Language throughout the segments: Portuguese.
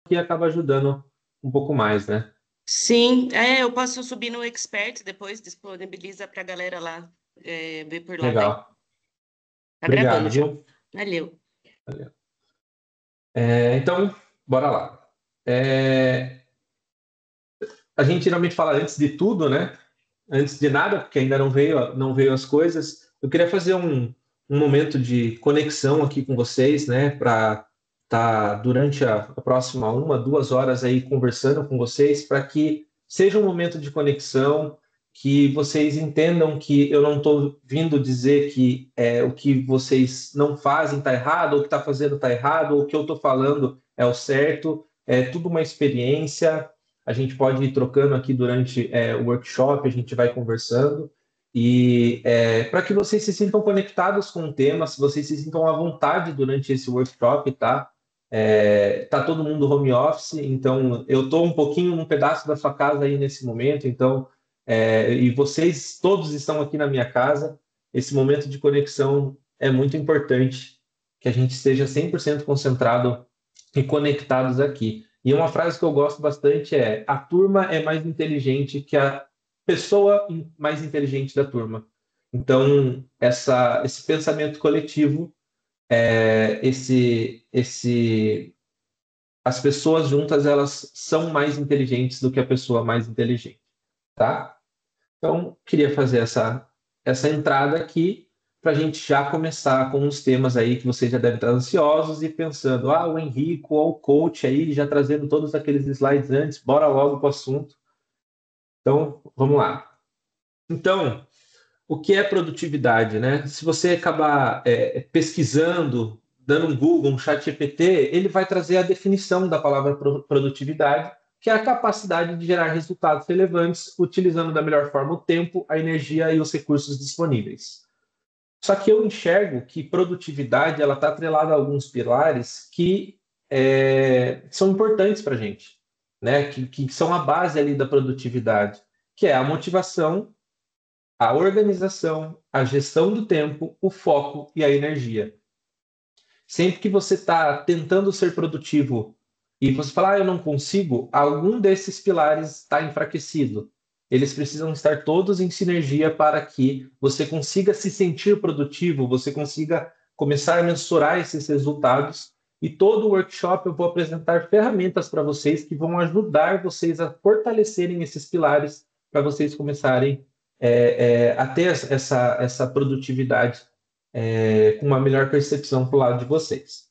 que acaba ajudando um pouco mais, né? Sim, eu posso subir no Expert, depois disponibiliza para a galera lá ver por lá daí. Legal. Tá gravando Obrigado, já. viu? Valeu. Então, bora lá. É, a gente geralmente fala antes de tudo, né? Antes de nada, porque ainda não veio as coisas. Eu queria fazer um momento de conexão aqui com vocês, né? Para estar durante a próxima 1, 2 horas aí conversando com vocês, para que seja um momento de conexão, que vocês entendam que eu não estou vindo dizer que o que vocês não fazem está errado, ou o que está fazendo está errado, ou o que eu estou falando é o certo. É tudo uma experiência. A gente pode ir trocando aqui durante o workshop, a gente vai conversando. E para que vocês se sintam conectados com o tema, se vocês se sintam à vontade durante esse workshop, tá? Tá todo mundo home office, então eu estou um pouquinho num pedaço da sua casa aí nesse momento, então, e vocês todos estão aqui na minha casa. Esse momento de conexão é muito importante, que a gente esteja 100% concentrado e conectados aqui. E uma frase que eu gosto bastante é: a turma é mais inteligente que a pessoa mais inteligente da turma. Então, esse pensamento coletivo, as pessoas juntas, elas são mais inteligentes do que a pessoa mais inteligente, tá? Então, queria fazer essa entrada aqui para a gente já começar com os temas aí que vocês já devem estar ansiosos e pensando, o Henrico ou o coach aí, já trazendo todos aqueles slides antes, bora logo para o assunto. Então, vamos lá. Então, o que é produtividade, né? Se você acabar pesquisando, dando um Google, um chat GPT, ele vai trazer a definição da palavra produtividade, que é a capacidade de gerar resultados relevantes utilizando da melhor forma o tempo, a energia e os recursos disponíveis. Só que eu enxergo que produtividade ela está atrelada a alguns pilares que são importantes para a gente, né? Que são a base ali da produtividade, que é a motivação, a organização, a gestão do tempo, o foco e a energia. Sempre que você está tentando ser produtivo e você fala, eu não consigo, algum desses pilares está enfraquecido. Eles precisam estar todos em sinergia para que você consiga se sentir produtivo, você consiga começar a mensurar esses resultados. E todo o workshop eu vou apresentar ferramentas para vocês que vão ajudar vocês a fortalecerem esses pilares para vocês começarem a ter essa produtividade com uma melhor percepção para o lado de vocês.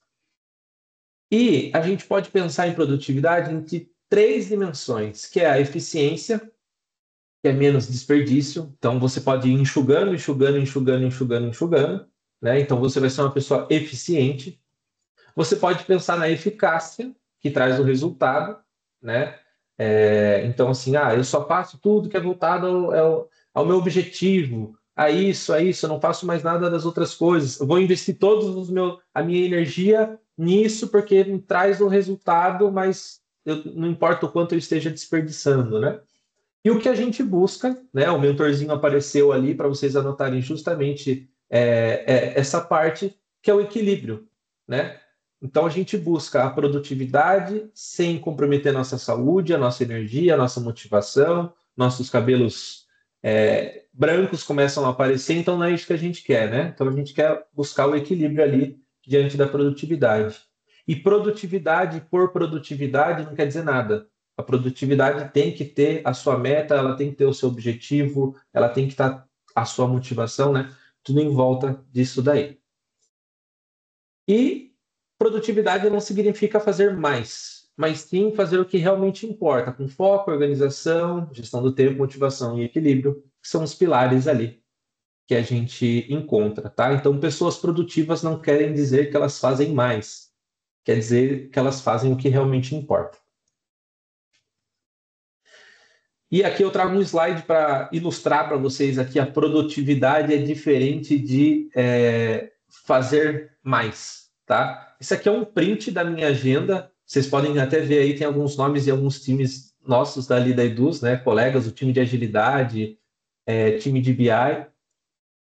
E a gente pode pensar em produtividade entre 3 dimensões, que é a eficiência, que é menos desperdício. Então, você pode ir enxugando, enxugando, enxugando, enxugando, enxugando, né? Então, você vai ser uma pessoa eficiente. Você pode pensar na eficácia, que traz o resultado, né? Então, assim, eu só faço tudo que é voltado ao meu objetivo, a isso, eu não faço mais nada das outras coisas. Eu vou investir a minha energia nisso porque me traz um resultado, mas não importa o quanto eu esteja desperdiçando, né? E o que a gente busca, né? O mentorzinho apareceu ali para vocês anotarem justamente essa parte que é o equilíbrio, né? Então a gente busca a produtividade sem comprometer nossa saúde, a nossa energia, a nossa motivação, nossos cabelos brancos começam a aparecer, então não é isso que a gente quer, né? Então a gente quer buscar o equilíbrio ali diante da produtividade. E produtividade por produtividade não quer dizer nada. A produtividade tem que ter a sua meta, ela tem que ter o seu objetivo, ela tem que estar a sua motivação, né? Tudo em volta disso daí. E produtividade não significa fazer mais, mas sim fazer o que realmente importa, com foco, organização, gestão do tempo, motivação e equilíbrio, que são os pilares ali que a gente encontra, tá? Então, pessoas produtivas não querem dizer que elas fazem mais, quer dizer que elas fazem o que realmente importa. E aqui eu trago um slide para ilustrar para vocês aqui a produtividade é diferente de fazer mais, tá? Isso aqui é um print da minha agenda. Vocês podem até ver aí, tem alguns nomes e alguns times nossos dali da Eduz, né? Colegas, o time de agilidade, time de BI.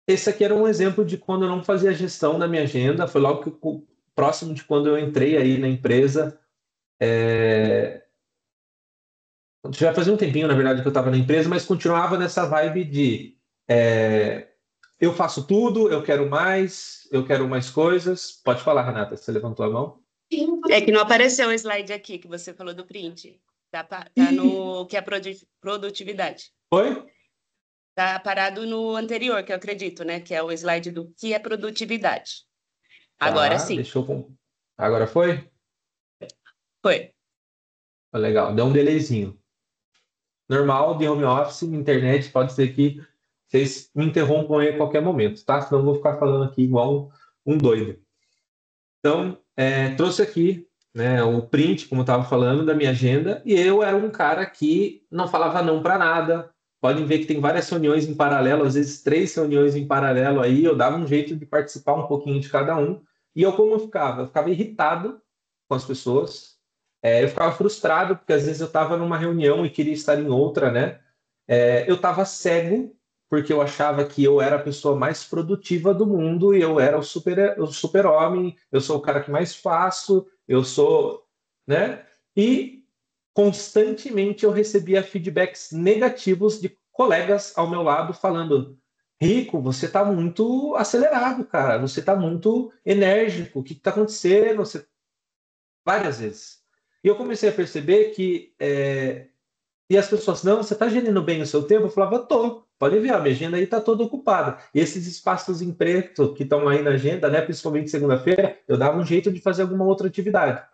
Esse aqui era um exemplo de quando eu não fazia gestão da minha agenda. Foi logo próximo de quando eu entrei aí na empresa. Já fazia um tempinho, na verdade, que eu estava na empresa, mas continuava nessa vibe de eu faço tudo, eu quero mais coisas. Pode falar, Renata, você levantou a mão. É que não apareceu o slide aqui que você falou do print. Tá Ih, no que é produtividade. foi? Tá parado no anterior, que eu acredito, né? Que é o slide do que é produtividade. Agora Tá, sim, deixa eu. Agora foi? foi. Tá legal, deu um delayzinho. Normal de home office, internet, pode ser que vocês me interrompam aí a qualquer momento, tá? Senão eu vou ficar falando aqui igual um doido. Então, trouxe aqui, né, o print, como eu estava falando, da minha agenda, e eu era um cara que não falava não para nada. Podem ver que tem várias reuniões em paralelo, às vezes 3 reuniões em paralelo aí, eu dava um jeito de participar um pouquinho de cada um. E eu como eu ficava? Eu ficava irritado com as pessoas, eu ficava frustrado, porque às vezes eu estava numa reunião e queria estar em outra, né? Eu estava cego, porque eu achava que eu era a pessoa mais produtiva do mundo e eu era o super-homem, eu sou o cara que mais faço, eu sou, né? E constantemente eu recebia feedbacks negativos de colegas ao meu lado falando: Rico, você está muito acelerado, cara, você está muito enérgico, o que está acontecendo? Várias vezes. E eu comecei a perceber que e as pessoas, não, você está gerindo bem o seu tempo? Eu falava, tô. Pode ver, a minha agenda aí está toda ocupada. E esses espaços em preto que estão aí na agenda, né, principalmente segunda-feira, eu dava um jeito de fazer alguma outra atividade.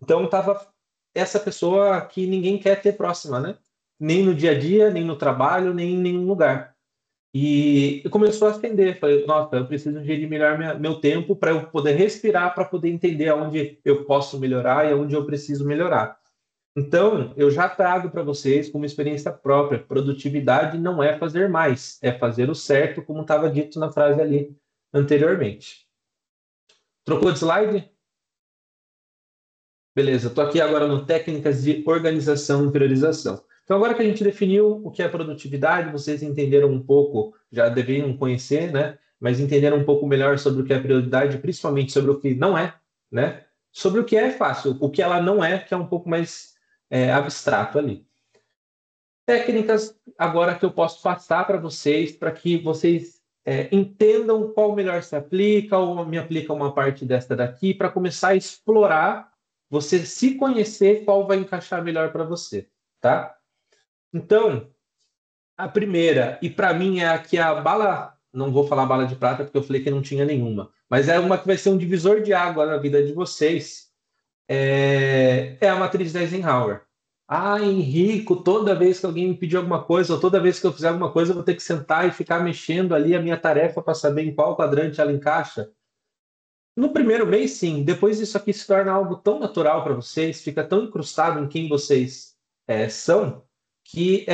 Então, estava essa pessoa que ninguém quer ter próxima, né? Nem no dia a dia, nem no trabalho, nem em nenhum lugar. E começou a atender. Falei, nossa, eu preciso gerir melhor meu tempo para eu poder respirar, para poder entender aonde eu posso melhorar e aonde eu preciso melhorar. Então, eu já trago para vocês como experiência própria. Produtividade não é fazer mais, é fazer o certo, como estava dito na frase ali anteriormente. Trocou de slide? Beleza, estou aqui agora no técnicas de organização e priorização. Então, agora que a gente definiu o que é produtividade, vocês entenderam um pouco, já deveriam conhecer, né? Mas entenderam um pouco melhor sobre o que é prioridade, principalmente sobre o que não é, né? Sobre o que é fácil, o que ela não é, que é um pouco mais abstrato ali. Técnicas agora que eu posso passar para vocês, para que vocês entendam qual melhor se aplica, ou me aplica uma parte desta daqui, para começar a explorar, você se conhecer qual vai encaixar melhor para você, tá? Então, a primeira, e para mim é aqui a bala, não vou falar bala de prata, porque eu falei que não tinha nenhuma, mas é uma que vai ser um divisor de água na vida de vocês, é a matriz de Eisenhower. Ah, Henrico, toda vez que alguém me pedir alguma coisa, ou toda vez que eu fizer alguma coisa, eu vou ter que sentar e ficar mexendo ali a minha tarefa para saber em qual quadrante ela encaixa. No primeiro mês, sim. Depois isso aqui se torna algo tão natural para vocês, fica tão incrustado em quem vocês são, que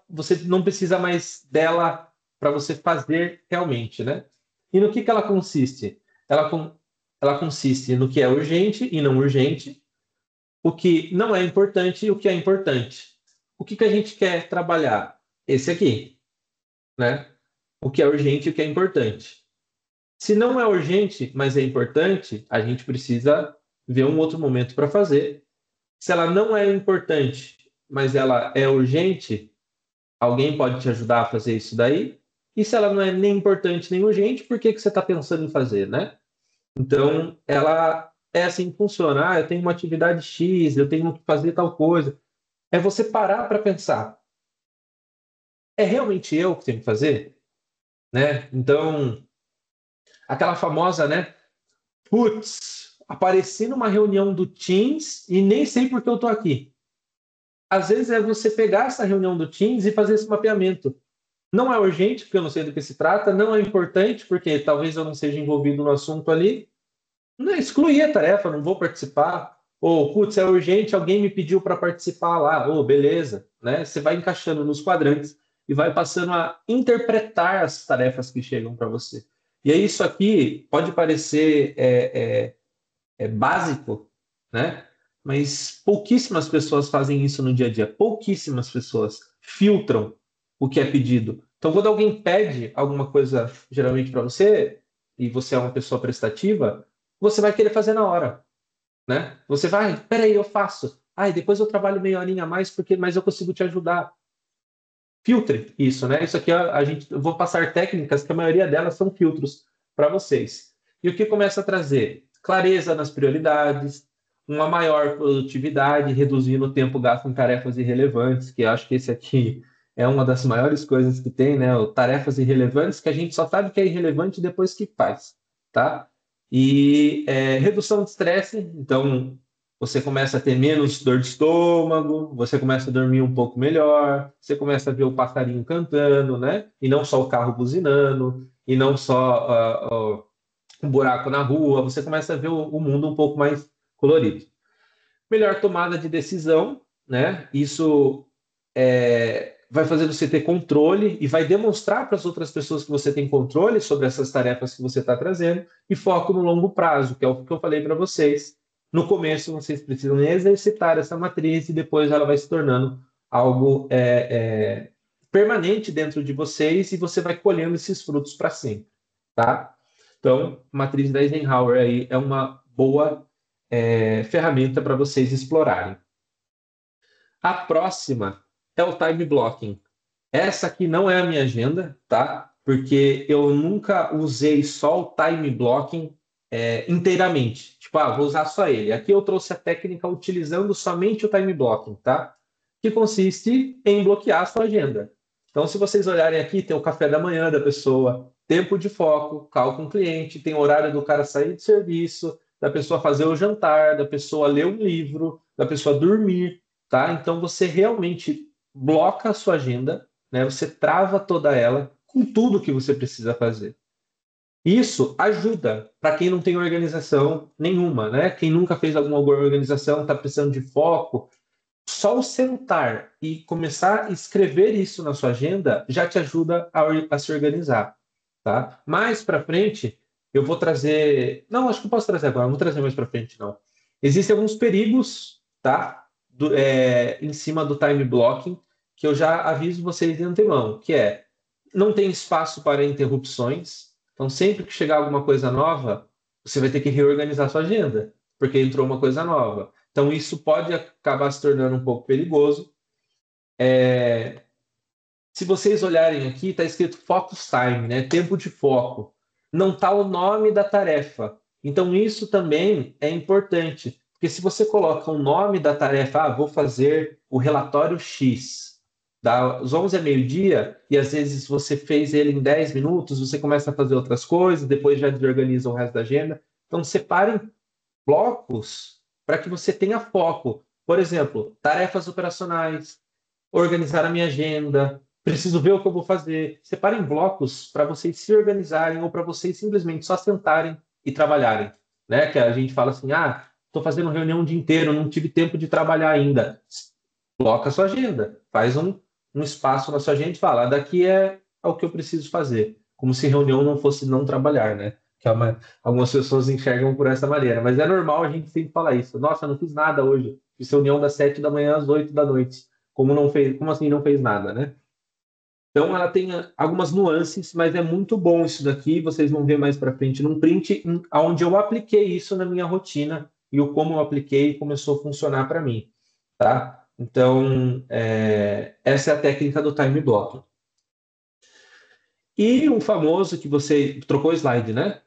você não precisa mais dela para você fazer realmente, né? E no que ela consiste? Ela consiste no que é urgente e não urgente, o que não é importante e o que é importante. O que a gente quer trabalhar? Esse aqui, né? O que é urgente e o que é importante. Se não é urgente, mas é importante, a gente precisa ver um outro momento para fazer. Se ela não é importante, mas ela é urgente, alguém pode te ajudar a fazer isso daí. E se ela não é nem importante nem urgente, por que você está pensando em fazer, né? Então, ela é assim que funciona. Ah, eu tenho uma atividade X, eu tenho que fazer tal coisa. É você parar para pensar, é realmente eu que tenho que fazer? Né? Então, aquela famosa, né? Putz, apareci numa reunião do Teams e nem sei por que eu tô aqui. Às vezes é você pegar essa reunião do Teams e fazer esse mapeamento. Não é urgente, porque eu não sei do que se trata, não é importante, porque talvez eu não seja envolvido no assunto ali. Não, excluir a tarefa, não vou participar. Ou, putz, é urgente, alguém me pediu para participar lá. Ou, beleza. Né? Você vai encaixando nos quadrantes e vai passando a interpretar as tarefas que chegam para você. E aí, isso aqui pode parecer básico, né? Mas pouquíssimas pessoas fazem isso no dia a dia. Pouquíssimas pessoas filtram o que é pedido. Então, quando alguém pede alguma coisa, geralmente para você, e você é uma pessoa prestativa, você vai querer fazer na hora, né? Você vai, peraí, eu faço. Ah, e depois eu trabalho meia horinha a mais, mas eu consigo te ajudar. Filtre isso, né? Isso aqui eu vou passar técnicas que a maioria delas são filtros para vocês. E o que começa a trazer? Clareza nas prioridades, uma maior produtividade, reduzindo o tempo gasto em tarefas irrelevantes, que eu acho que esse aqui é uma das maiores coisas que tem, né? Tarefas irrelevantes que a gente só sabe que é irrelevante depois que faz, tá? E redução de estresse, então você começa a ter menos dor de estômago, você começa a dormir um pouco melhor, você começa a ver o passarinho cantando, né? E não só o carro buzinando, e não só um buraco na rua, você começa a ver o mundo um pouco mais colorido. Melhor tomada de decisão, né? Isso vai fazer você ter controle e vai demonstrar para as outras pessoas que você tem controle sobre essas tarefas que você está trazendo, e foco no longo prazo, que é o que eu falei para vocês. No começo, vocês precisam exercitar essa matriz e depois ela vai se tornando algo permanente dentro de vocês e você vai colhendo esses frutos para sempre, tá? Então, matriz da Eisenhower aí é uma boa ferramenta para vocês explorarem. A próxima é o time blocking. Essa aqui não é a minha agenda, tá? Porque eu nunca usei só o time blocking inteiramente. Tipo, vou usar só ele. Aqui eu trouxe a técnica utilizando somente o time blocking, tá? Que consiste em bloquear a sua agenda. Então, se vocês olharem aqui, tem o café da manhã da pessoa, tempo de foco, call com o cliente, tem o horário do cara sair de serviço, da pessoa fazer o jantar, da pessoa ler um livro, da pessoa dormir, tá? Então, você realmente bloca a sua agenda, né? Você trava toda ela com tudo que você precisa fazer. Isso ajuda para quem não tem organização nenhuma, né? Quem nunca fez alguma organização, está precisando de foco. Só o sentar e começar a escrever isso na sua agenda já te ajuda a se organizar, tá? Mais para frente, eu vou trazer... Não, acho que eu posso trazer agora, não vou trazer mais para frente, não. Existem alguns perigos, tá? Em cima do time blocking, que eu já aviso vocês de antemão, que não tem espaço para interrupções. Então, sempre que chegar alguma coisa nova, você vai ter que reorganizar sua agenda, porque entrou uma coisa nova. Então, isso pode acabar se tornando um pouco perigoso. Se vocês olharem aqui, está escrito Focus Time, né? Tempo de foco. Não está o nome da tarefa. Então, isso também é importante, porque se você coloca o nome da tarefa, vou fazer o relatório X, das 11 a meio-dia, e às vezes você fez ele em 10 minutos, você começa a fazer outras coisas, depois já desorganiza o resto da agenda. Então, separem blocos para que você tenha foco. Por exemplo, tarefas operacionais, organizar a minha agenda, preciso ver o que eu vou fazer. Separem blocos para vocês se organizarem ou para vocês simplesmente só sentarem e trabalharem. Né? Que a gente fala assim, estou fazendo reunião o dia inteiro, não tive tempo de trabalhar ainda. Bloca a sua agenda, faz um espaço na sua agenda e fala, daqui é o que eu preciso fazer. Como se reunião não fosse não trabalhar, né? Que algumas pessoas enxergam por essa maneira. Mas é normal a gente sempre falar isso. Nossa, eu não fiz nada hoje. Fiz reunião das 7 da manhã às 8 da noite. Como assim não fez nada, né? Então ela tem algumas nuances, mas é muito bom isso daqui. Vocês vão ver mais para frente num print, onde eu apliquei isso na minha rotina e o como eu apliquei começou a funcionar para mim, tá? Então essa é a técnica do time blocking. E um famoso que você trocou o slide, né?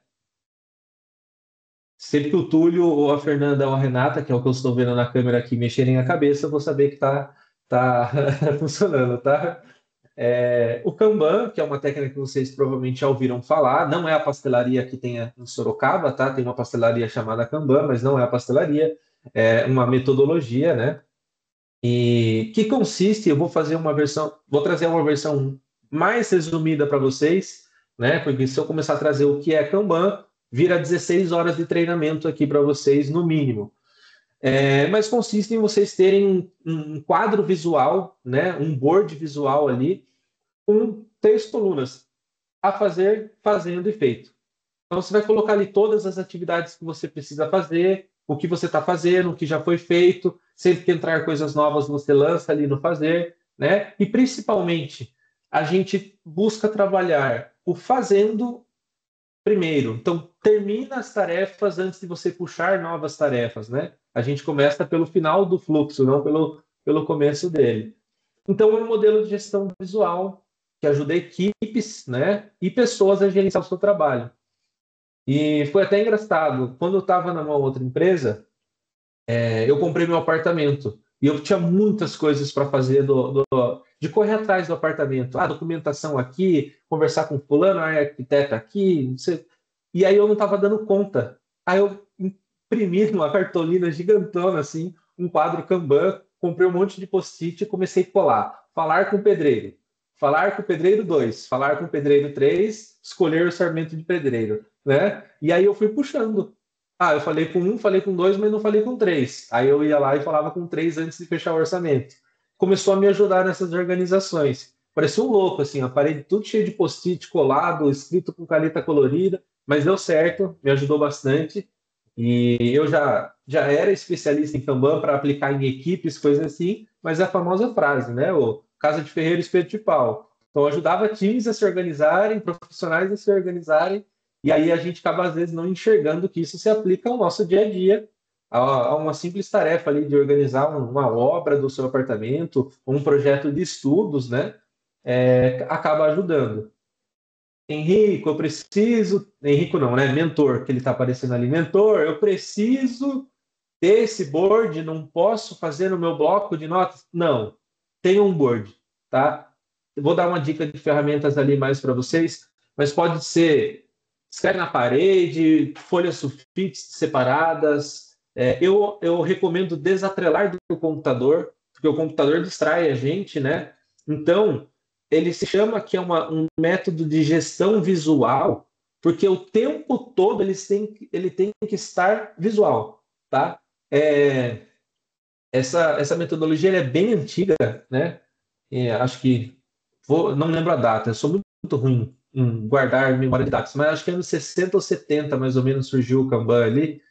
Sempre que o Túlio ou a Fernanda ou a Renata, que é o que eu estou vendo na câmera aqui, mexerem a cabeça, eu vou saber que tá funcionando, tá? O Kanban, que é uma técnica que vocês provavelmente já ouviram falar, não é a pastelaria que tem em Sorocaba, tá? Tem uma pastelaria chamada Kanban, mas não é a pastelaria, é uma metodologia, né? E que consiste, eu vou trazer uma versão mais resumida para vocês, né? Porque se eu começar a trazer o que é Kanban, vira 16 horas de treinamento aqui para vocês, no mínimo. Mas consiste em vocês terem um quadro visual, né? Um board visual ali, com 3 colunas, a fazer, fazendo e feito. Então, você vai colocar ali todas as atividades que você precisa fazer, o que você está fazendo, o que já foi feito. Sempre que entrar coisas novas, você lança ali no fazer, né? E, principalmente, a gente busca trabalhar o fazendo primeiro. Então, termina as tarefas antes de você puxar novas tarefas, né? A gente começa pelo final do fluxo, não pelo começo dele. Então, é um modelo de gestão visual que ajuda equipes, né, e pessoas a gerenciar o seu trabalho. E foi até engraçado, quando eu estava numa outra empresa, eu comprei meu apartamento e eu tinha muitas coisas para fazer de correr atrás do apartamento. Documentação aqui, conversar com fulano, arquiteto aqui, não sei. E aí eu não estava dando conta. Aí eu imprimi uma cartolina gigantona, assim, um quadro Kanban, comprei um monte de post-it e comecei a colar. Falar com o pedreiro. Falar com o pedreiro 2, falar com o pedreiro 3, escolher o sarmento de pedreiro, né? E aí eu fui puxando. Eu falei com um, falei com dois, mas não falei com três. Aí eu ia lá e falava com três antes de fechar o orçamento. Começou a me ajudar nessas organizações. Parecia um louco, assim, a parede tudo cheio de post-it colado, escrito com caneta colorida, mas deu certo, me ajudou bastante. E eu já era especialista em Kanban para aplicar em equipes, coisas assim, mas é a famosa frase, né? O casa de ferreiro, espeto de pau. Então, eu ajudava times a se organizarem, profissionais a se organizarem, e aí a gente acaba, às vezes, não enxergando que isso se aplica ao nosso dia a dia, a uma simples tarefa ali de organizar uma obra do seu apartamento, um projeto de estudos, né? Acaba ajudando. Henrico, eu preciso. Henrico não, né? Mentor, que ele está aparecendo ali. Mentor, eu preciso desse board, não posso fazer no meu bloco de notas? Não, tem um board, tá? Eu vou dar uma dica de ferramentas ali mais para vocês, mas pode ser escreve na parede, folhas sulfites separadas. Eu recomendo desatrelar do computador, porque o computador distrai a gente, né? Então, ele se chama que é um método de gestão visual, porque o tempo todo ele tem que estar visual, tá? É, essa metodologia é bem antiga, né? Acho que não lembro a data, eu sou muito ruim em guardar memória de dados, mas acho que anos 60 ou 70 mais ou menos surgiu o Kanban ali,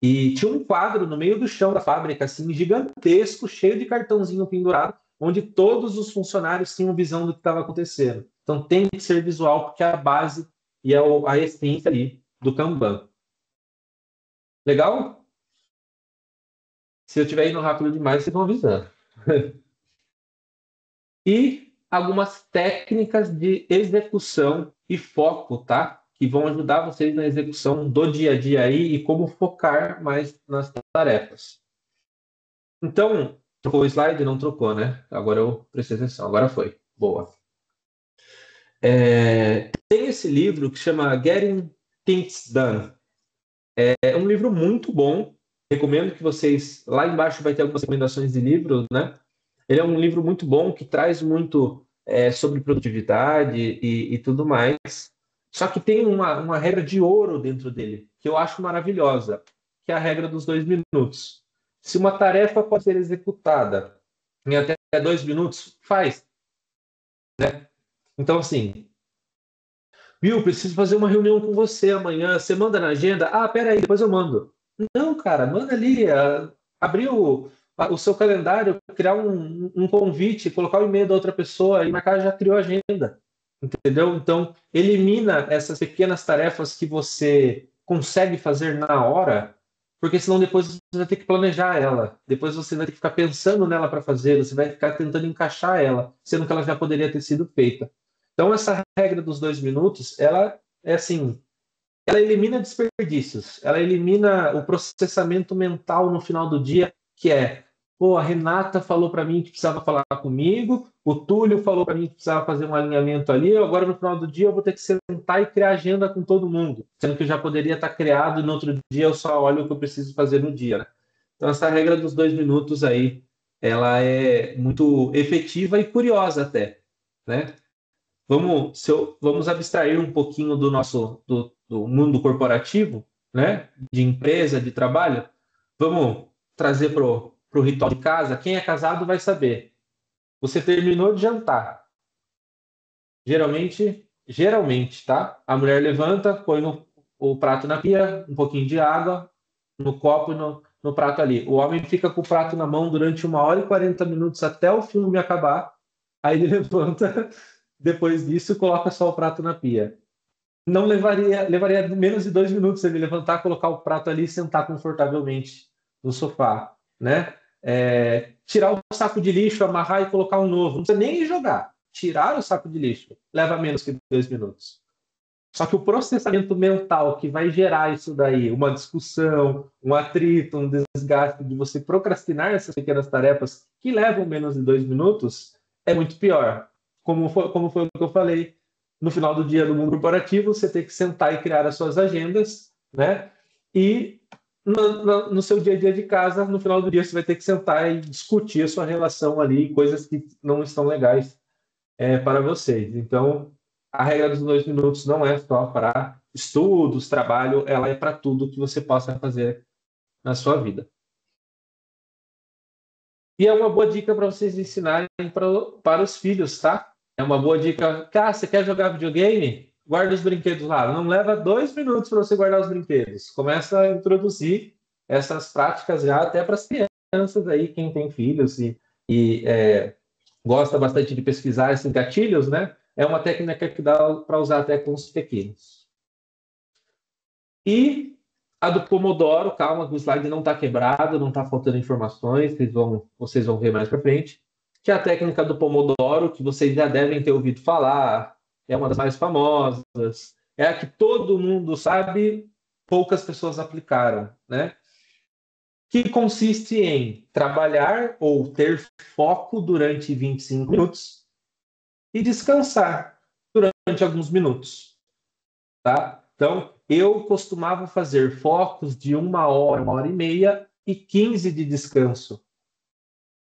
e tinha um quadro no meio do chão da fábrica, assim, gigantesco, cheio de cartãozinho pendurado, onde todos os funcionários tinham visão do que estava acontecendo. Então tem que ser visual, porque é a base e é a essência ali do Kanban. Legal? Se eu estiver indo rápido demais, vocês vão avisando. E algumas técnicas de execução e foco, tá? Que vão ajudar vocês na execução do dia a dia aí e como focar mais nas tarefas. Então, trocou o slide? Não trocou, né? Agora eu prestei atenção, agora foi. Boa. Tem esse livro que chama Getting Things Done. É um livro muito bom. Recomendo que vocês... Lá embaixo vai ter algumas recomendações de livros, né? Ele é um livro muito bom que traz muito sobre produtividade e tudo mais. Só que tem uma regra de ouro dentro dele, que eu acho maravilhosa, que é a regra dos 2 minutos. Se uma tarefa pode ser executada em até 2 minutos, faz. Então, assim, viu, preciso fazer uma reunião com você amanhã. Você manda na agenda? Peraí, depois eu mando. Não, cara, manda ali. Abrir o seu calendário, criar um convite, colocar o e-mail da outra pessoa e marcar já criou a agenda. Entendeu? Então, elimina essas pequenas tarefas que você consegue fazer na hora, porque senão depois você vai ter que planejar ela. Depois você vai ter que ficar pensando nela para fazer, você vai ficar tentando encaixar ela, sendo que ela já poderia ter sido feita. Então, essa regra dos 2 minutos, ela é assim, ela elimina desperdícios, ela elimina o processamento mental no final do dia, que é, pô, a Renata falou para mim que precisava falar comigo, o Túlio falou para mim que precisava fazer um alinhamento ali, agora no final do dia eu vou ter que sentar e criar agenda com todo mundo, sendo que eu já poderia estar criado e no outro dia eu só olho o que eu preciso fazer no dia, né? Então, essa regra dos 2 minutos aí, ela é muito efetiva e curiosa até, né? Vamos abstrair um pouquinho do mundo corporativo, né? De empresa, de trabalho. Vamos trazer para o ritual de casa. Quem é casado vai saber. Você terminou de jantar. Geralmente, tá? A mulher levanta, põe o prato na pia, um pouquinho de água, no copo e no prato ali. O homem fica com o prato na mão durante 1 hora e 40 minutos até o filme acabar. Aí ele levanta, depois disso, coloca só o prato na pia. não levaria menos de 2 minutos ele levantar, colocar o prato ali e sentar confortavelmente no sofá, né? Tirar o saco de lixo, amarrar e colocar um novo. Não precisa nem jogar. Tirar o saco de lixo leva menos que 2 minutos. Só que o processamento mental que vai gerar isso daí, uma discussão, um atrito, um desgaste de você procrastinar essas pequenas tarefas que levam menos de 2 minutos, é muito pior. Como foi o que eu falei, no final do dia no mundo corporativo, você tem que sentar e criar as suas agendas, né? E no seu dia a dia de casa, no final do dia, você vai ter que sentar e discutir a sua relação ali, coisas que não estão legais para vocês. Então, a regra dos 2 minutos não é só para estudos, trabalho, ela é para tudo que você possa fazer na sua vida. E é uma boa dica para vocês ensinarem para os filhos, tá? É uma boa dica. Ah, você quer jogar videogame? Guarda os brinquedos lá. Não leva 2 minutos para você guardar os brinquedos. Começa a introduzir essas práticas já até para as crianças aí, quem tem filhos e gosta bastante de pesquisar esses gatilhos, né? É uma técnica que dá para usar até com os pequenos. E a do Pomodoro, calma, que o slide não está quebrado, não está faltando informações, vocês vão ver mais para frente. Que é a técnica do Pomodoro, que vocês já devem ter ouvido falar, é uma das mais famosas, é a que todo mundo sabe, poucas pessoas aplicaram, né? Que consiste em trabalhar ou ter foco durante 25 minutos e descansar durante alguns minutos, tá? Então, eu costumava fazer focos de 1 hora, 1 hora e meia e 15 de descanso.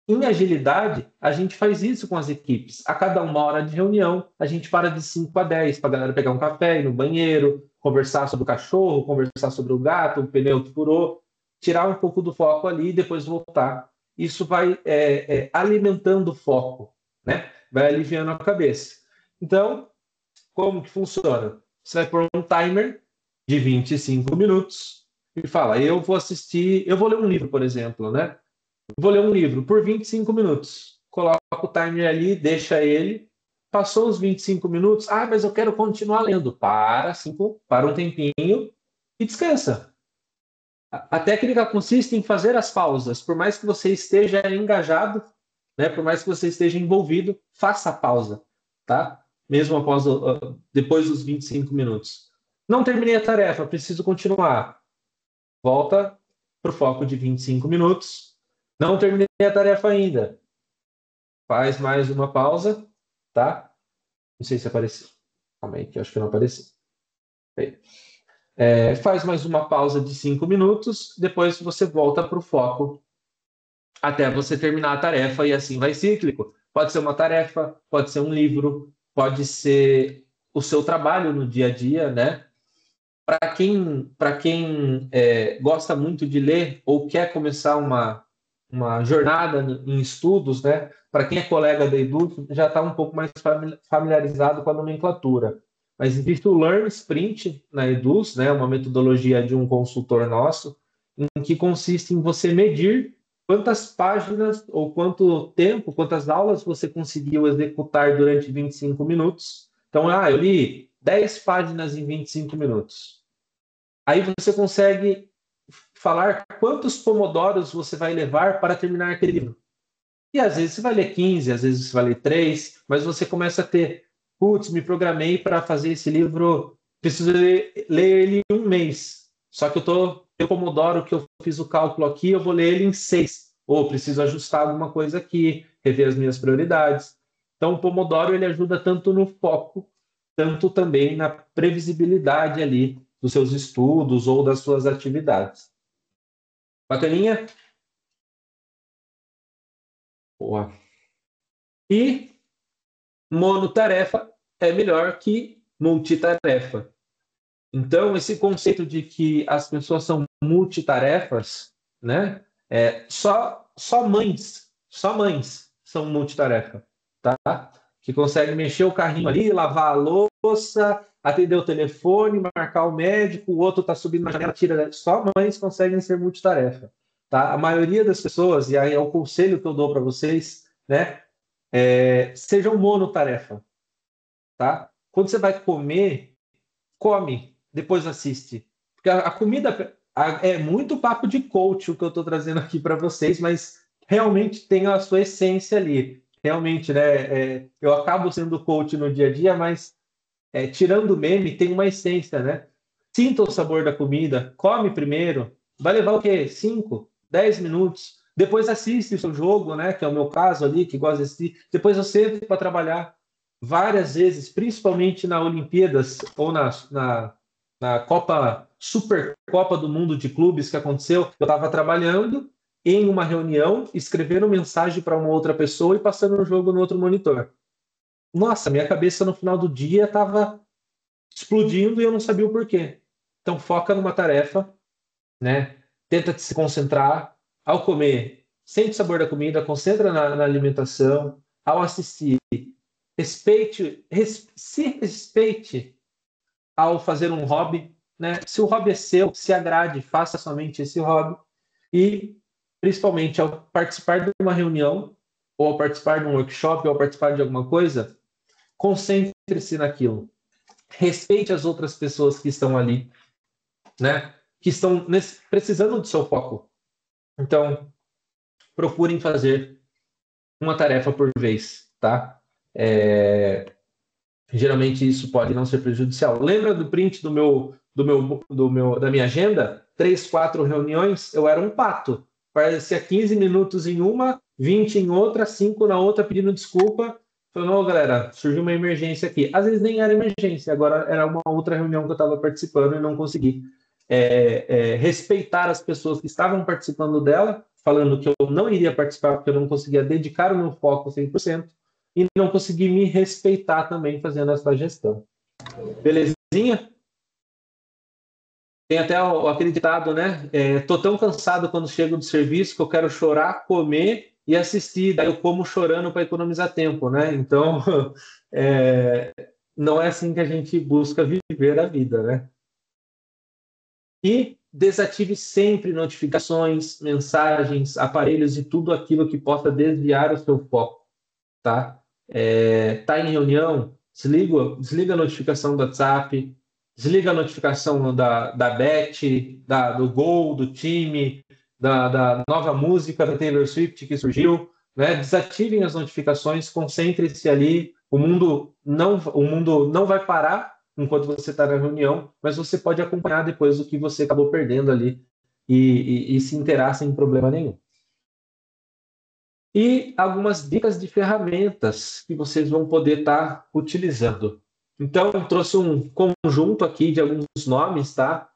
Em agilidade, a gente faz isso com as equipes. A cada 1 hora de reunião, a gente para de 5 a 10 para a galera pegar um café, ir no banheiro, conversar sobre o cachorro, conversar sobre o gato, o pneu que furou, tirar um pouco do foco ali e depois voltar. Isso vai alimentando o foco, né? Vai aliviando a cabeça. Então, como que funciona? Você vai pôr um timer de 25 minutos e fala, eu vou ler um livro, por exemplo, né? Vou ler um livro por 25 minutos. Coloca o timer ali, deixa ele. Passou os 25 minutos. Ah, mas eu quero continuar lendo. Para um tempinho e descansa. A técnica consiste em fazer as pausas. Por mais que você esteja engajado, né, por mais que você esteja envolvido, faça a pausa, tá? Mesmo depois dos 25 minutos. Não terminei a tarefa, preciso continuar. Volta para o foco de 25 minutos. Não terminei a tarefa ainda. Faz mais uma pausa, tá? Não sei se apareceu. Calma aí, que eu acho que não apareceu. Faz mais uma pausa de 5 minutos, depois você volta para o foco até você terminar a tarefa e assim vai cíclico. Pode ser uma tarefa, pode ser um livro, pode ser o seu trabalho no dia a dia, né? Para quem gosta muito de ler ou quer começar uma jornada em estudos, né? Para quem é colega da Edu, já está um pouco mais familiarizado com a nomenclatura. Mas existe o Learn Sprint na Eduz, né? Uma metodologia de um consultor nosso, em que consiste em você medir quantas páginas ou quanto tempo, quantas aulas você conseguiu executar durante 25 minutos. Então, eu li 10 páginas em 25 minutos. Aí você consegue falar quantos pomodoros você vai levar para terminar aquele livro. E às vezes você vai ler 15, às vezes você vai ler 3, mas você começa a ter, me programei para fazer esse livro, preciso ler ele em um mês. Só que eu pomodoro que eu fiz o cálculo aqui, eu vou ler ele em 6. Ou preciso ajustar alguma coisa aqui, rever as minhas prioridades. Então o pomodoro ele ajuda tanto no foco, tanto também na previsibilidade ali dos seus estudos ou das suas atividades. Bacaninha? Boa. E monotarefa é melhor que multitarefa. Então, esse conceito de que as pessoas são multitarefas, né? Só mães são multitarefa, tá? Que conseguem mexer o carrinho ali, lavar a louça, atender o telefone, marcar o médico, o outro está subindo na janela, tira. Só mães conseguem ser multitarefa, tá? A maioria das pessoas, e aí é o conselho que eu dou para vocês, né? Sejam monotarefa, tá? Quando você vai comer, come, depois assiste. Porque a comida é muito papo de coach o que eu estou trazendo aqui para vocês, mas realmente tem a sua essência ali. Realmente, né? Eu acabo sendo coach no dia a dia, mas tirando o meme, tem uma essência, né? Sinta o sabor da comida, come primeiro, vai levar o quê? 5, 10 minutos. Depois assiste o seu jogo, né? Que é o meu caso ali, que gosta de assistir. Depois eu sento para trabalhar várias vezes, principalmente na Olimpíadas ou na Copa, Supercopa do Mundo de Clubes que aconteceu. Eu estava trabalhando em uma reunião, escrevendo mensagem para uma outra pessoa e passando o jogo no outro monitor. Nossa, minha cabeça no final do dia estava explodindo e eu não sabia o porquê. Então foca numa tarefa, né? Tenta se concentrar ao comer, sente o sabor da comida, concentra na alimentação, ao assistir, se respeite ao fazer um hobby, né? Se o hobby é seu, se agrade, faça somente esse hobby e principalmente ao participar de uma reunião ou ao participar de um workshop ou ao participar de alguma coisa, concentre-se naquilo. Respeite as outras pessoas que estão ali, né? Que estão precisando do seu foco. Então, procurem fazer uma tarefa por vez, tá? Geralmente isso pode não ser prejudicial. Lembra do print da minha agenda? 3, 4 reuniões, eu era um pato. Parecia 15 minutos em uma, 20 em outra, 5 na outra, pedindo desculpa. Falando, não, galera, surgiu uma emergência aqui. Às vezes nem era emergência, agora era uma outra reunião que eu estava participando e não consegui respeitar as pessoas que estavam participando dela, falando que eu não iria participar porque eu não conseguia dedicar o meu foco 100% e não consegui me respeitar também fazendo essa gestão. Belezinha? Tem até aquele ditado, né? Tô tão cansado quando chego do serviço que eu quero chorar, comer e assistir. Daí eu como chorando para economizar tempo, né? Então, não é assim que a gente busca viver a vida, né? E desative sempre notificações, mensagens, aparelhos e tudo aquilo que possa desviar o seu foco, tá? Tá em reunião, desliga a notificação do WhatsApp, desliga a notificação da Bet, do gol, do time, da nova música da Taylor Swift que surgiu, né? Desativem as notificações, concentre-se ali. O mundo não vai parar enquanto você está na reunião, mas você pode acompanhar depois o que você acabou perdendo ali e se inteirar sem problema nenhum. E algumas dicas de ferramentas que vocês vão poder estar utilizando. Então, eu trouxe um conjunto aqui de alguns nomes, tá?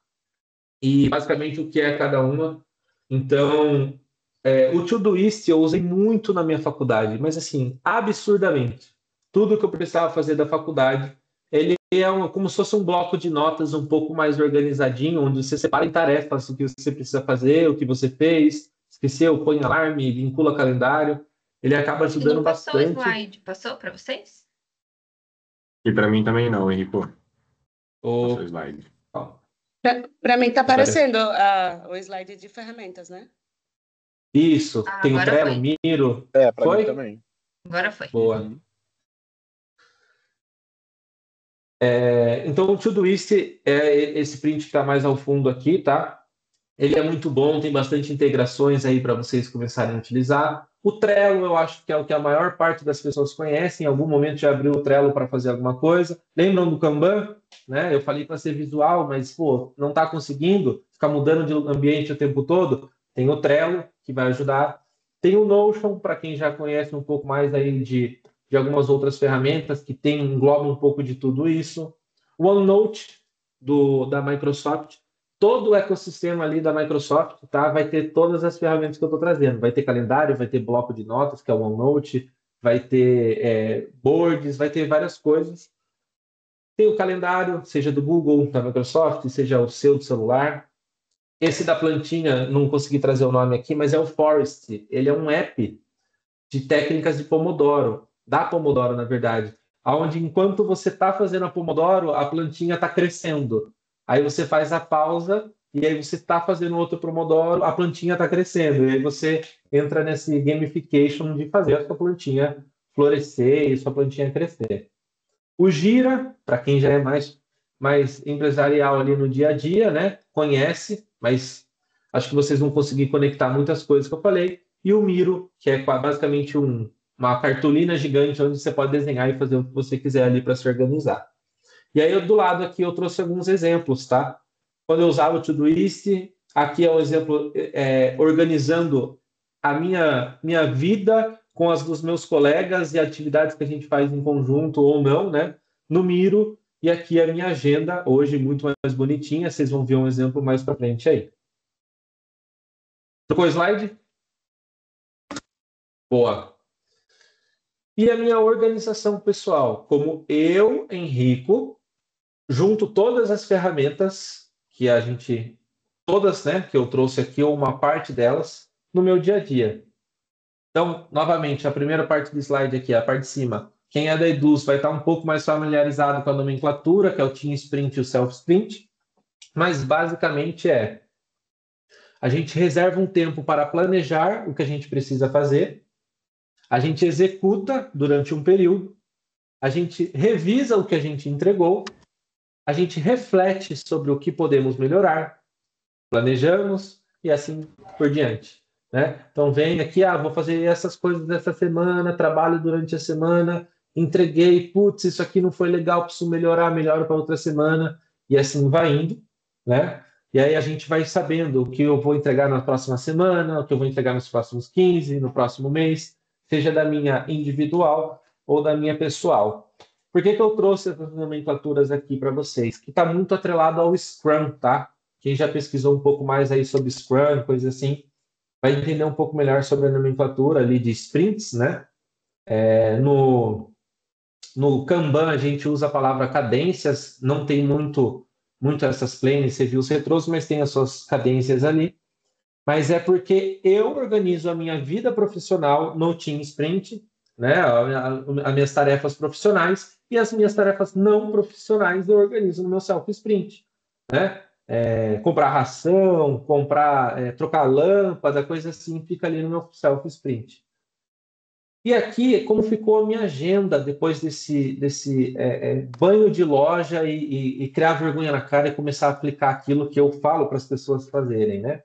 E basicamente o que é cada uma. Então, o Todoist eu usei muito na minha faculdade, mas assim, absurdamente. Tudo que eu precisava fazer da faculdade, ele como se fosse um bloco de notas um pouco mais organizadinho, onde você separa em tarefas o que você precisa fazer, o que você fez, esqueceu, põe alarme, vincula calendário. Ele acaba ajudando não passou bastante. o slide, passou para vocês? E para mim também não, Henrico. Passou o slide. Para mim está aparecendo o slide de ferramentas, né? Isso, tem o Trello, foi. Miro. Para Foi? mim também. Agora foi. Boa. Uhum. Então, o Todoist é esse print que está mais ao fundo aqui, tá? Ele é muito bom, tem bastante integrações aí para vocês começarem a utilizar. O Trello, eu acho que é o que a maior parte das pessoas conhecem. Em algum momento já abriu o Trello para fazer alguma coisa. Lembram do Kanban? Né? Eu falei para ser visual, mas não está conseguindo ficar mudando de ambiente o tempo todo. Tem o Trello, que vai ajudar. Tem o Notion, para quem já conhece um pouco mais aí de algumas outras ferramentas que englobam um pouco de tudo isso. O OneNote, da Microsoft. Todo o ecossistema ali da Microsoft, tá? Vai ter todas as ferramentas que eu estou trazendo. Vai ter calendário, vai ter bloco de notas, que é o OneNote, vai ter boards, vai ter várias coisas. Tem o calendário, seja do Google, da Microsoft, seja o seu do celular. Esse da plantinha, não consegui trazer o nome aqui, mas é o Forest. Ele é um app de técnicas de Pomodoro, da Pomodoro, na verdade, onde enquanto você está fazendo a Pomodoro, a plantinha está crescendo. Aí você faz a pausa e aí você está fazendo outro Pomodoro, a plantinha está crescendo. E aí você entra nesse gamification de fazer a sua plantinha florescer e sua plantinha crescer. O Gira, para quem já é mais mais empresarial ali no dia a dia, né? Conhece, mas acho que vocês vão conseguir conectar muitas coisas que eu falei. E o Miro, que é basicamente uma cartolina gigante onde você pode desenhar e fazer o que você quiser ali para se organizar. E aí, do lado aqui, eu trouxe alguns exemplos, tá? Quando eu usava o Todoist, aqui é um exemplo organizando a minha vida com as dos meus colegas e atividades que a gente faz em conjunto ou não, né? No Miro, e aqui a minha agenda, hoje muito mais bonitinha, vocês vão ver um exemplo mais para frente aí. Trocou o slide? Boa. E a minha organização pessoal, como eu, Henrico, junto todas as ferramentas que a gente, todas, né, que eu trouxe aqui, ou uma parte delas, no meu dia a dia. Então, novamente, a primeira parte do slide aqui, a parte de cima, quem é da Eduz vai estar um pouco mais familiarizado com a nomenclatura, que é o Team Sprint e o Self Sprint, mas basicamente a gente reserva um tempo para planejar o que a gente precisa fazer, a gente executa durante um período, a gente revisa o que a gente entregou, a gente reflete sobre o que podemos melhorar, planejamos e assim por diante, né? Então vem aqui, vou fazer essas coisas essa semana, trabalho durante a semana, entreguei, putz, isso aqui não foi legal, preciso melhorar, melhoro para outra semana, e assim vai indo, né? E aí a gente vai sabendo o que eu vou entregar na próxima semana, o que eu vou entregar nos próximos 15, no próximo mês, seja da minha individual ou da minha pessoal. Por que eu trouxe essas nomenclaturas aqui para vocês? Que está muito atrelado ao Scrum, tá? Quem já pesquisou um pouco mais aí sobre Scrum, coisa assim, vai entender um pouco melhor sobre a nomenclatura ali de sprints, né? No Kanban a gente usa a palavra cadências, não tem muito essas planes, reviews retrôs, mas tem as suas cadências ali. Mas é porque eu organizo a minha vida profissional no Team Sprint, né? As minhas tarefas profissionais e as minhas tarefas não profissionais eu organizo no meu Self Sprint, né? Comprar ração, trocar lâmpada, coisa assim, fica ali no meu Self Sprint. E aqui, como ficou a minha agenda depois desse banho de loja e criar vergonha na cara e começar a aplicar aquilo que eu falo para as pessoas fazerem, né?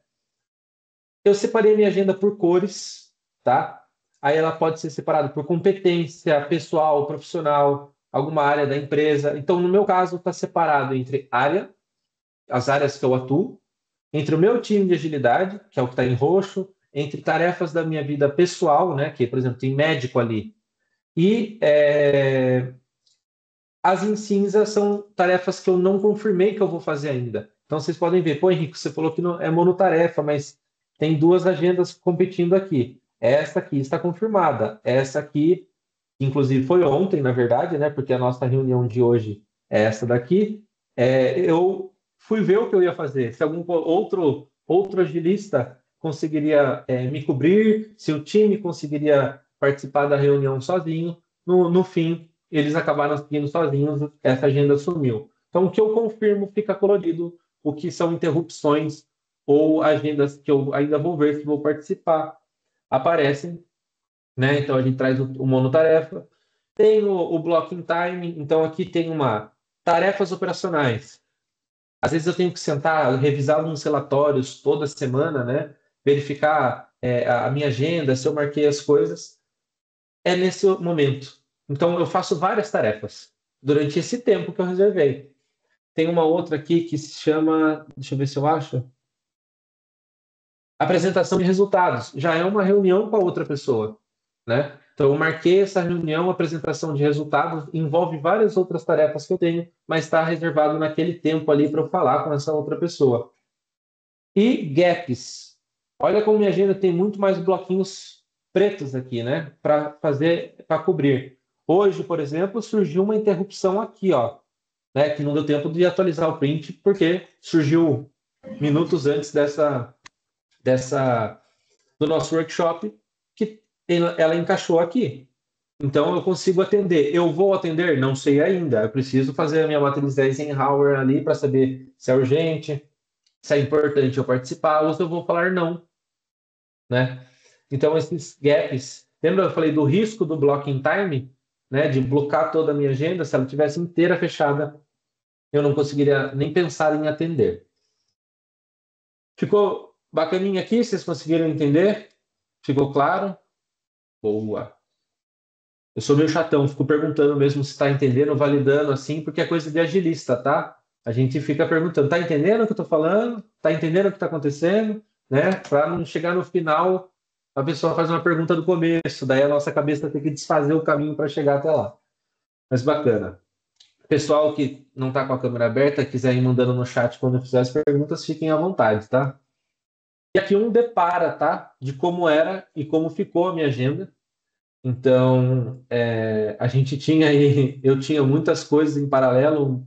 Eu separei minha agenda por cores, tá? Aí ela pode ser separada por competência pessoal, profissional, alguma área da empresa. Então, no meu caso, está separado entre as áreas que eu atuo, entre o meu time de agilidade, que é o que está em roxo, entre tarefas da minha vida pessoal, né? Que, por exemplo, tem médico ali. E as em cinza são tarefas que eu não confirmei que eu vou fazer ainda. Então, vocês podem ver, pô, Henrique, você falou que não é monotarefa, mas tem duas agendas competindo aqui. Essa aqui está confirmada. Essa aqui, inclusive, foi ontem, na verdade, né? Porque a nossa reunião de hoje é essa daqui. Eu fui ver o que eu ia fazer. Se algum outro agilista conseguiria me cobrir, se o time conseguiria participar da reunião sozinho. No fim, eles acabaram seguindo sozinhos, essa agenda sumiu. Então, o que eu confirmo fica colorido, o que são interrupções ou agendas que eu ainda vou ver se vou participar, aparecem, né? Então, a gente traz o monotarefa. Tem o blocking time, então aqui tem tarefas operacionais. Às vezes eu tenho que sentar, revisar alguns relatórios toda semana, né? Verificar a minha agenda, se eu marquei as coisas. É nesse momento. Então, eu faço várias tarefas durante esse tempo que eu reservei. Tem uma outra aqui que se chama, deixa eu ver se eu acho, apresentação de resultados. Já é uma reunião com a outra pessoa, né? Então, eu marquei essa reunião, apresentação de resultados, envolve várias outras tarefas que eu tenho, mas está reservado naquele tempo ali para eu falar com essa outra pessoa. E gaps. Olha como minha agenda tem muito mais bloquinhos pretos aqui, né? Para cobrir. Hoje, por exemplo, surgiu uma interrupção aqui, ó, né? Que não deu tempo de atualizar o print, porque surgiu minutos antes do nosso workshop, que ela encaixou aqui. Então, eu consigo atender. Eu vou atender? Não sei ainda. Eu preciso fazer a minha matriz Eisenhower ali para saber se é urgente, se é importante eu participar, ou se eu vou falar não, né? Então, esses gaps... Lembra eu falei do risco do blocking time? Né? De blocar toda a minha agenda, se ela tivesse inteira fechada, eu não conseguiria nem pensar em atender. Ficou bacaninha aqui? Vocês conseguiram entender? Ficou claro? Boa. Eu sou meio chatão, fico perguntando mesmo se está entendendo, validando assim, porque é coisa de agilista, tá? A gente fica perguntando, tá entendendo o que eu tô falando? Tá entendendo o que está acontecendo? Né? Para não chegar no final, a pessoa faz uma pergunta do começo, daí a nossa cabeça tem que desfazer o caminho para chegar até lá. Mas bacana. Pessoal que não está com a câmera aberta, quiser ir mandando no chat quando fizer as perguntas, fiquem à vontade, tá? E aqui um depara, tá? De como era e como ficou a minha agenda. Então, a gente tinha aí, eu tinha muitas coisas em paralelo,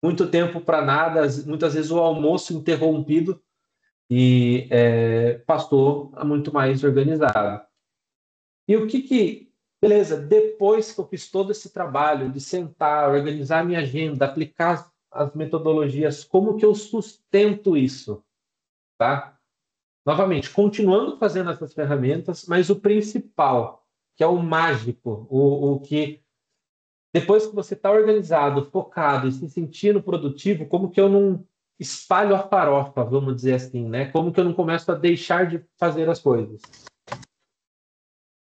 muito tempo para nada, muitas vezes o almoço interrompido e passou a muito mais organizado. E o que, beleza, depois que eu fiz todo esse trabalho de sentar, organizar minha agenda, aplicar as metodologias, como que eu sustento isso, tá? Novamente, continuando fazendo essas ferramentas, mas o principal, que é o mágico, o que depois que você está organizado, focado e se sentindo produtivo, como que eu não espalho a farofa, vamos dizer assim, né? Como que eu não começo a deixar de fazer as coisas?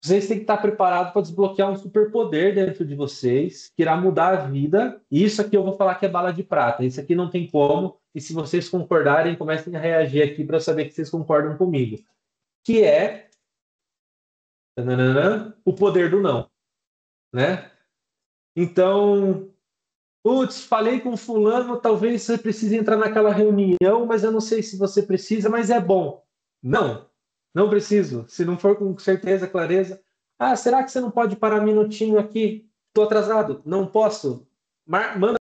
Vocês têm que estar preparados para desbloquear um superpoder dentro de vocês, que irá mudar a vida. E isso aqui eu vou falar que é bala de prata. Isso aqui não tem como. E se vocês concordarem, comecem a reagir aqui para saber que vocês concordam comigo. Que é o poder do não, né? Então, putz, falei com fulano, talvez você precise entrar naquela reunião, mas eu não sei se você precisa, mas é bom. Não, não preciso. Se não for com certeza, clareza. Ah, será que você não pode parar um minutinho aqui? Estou atrasado. Não posso. Manda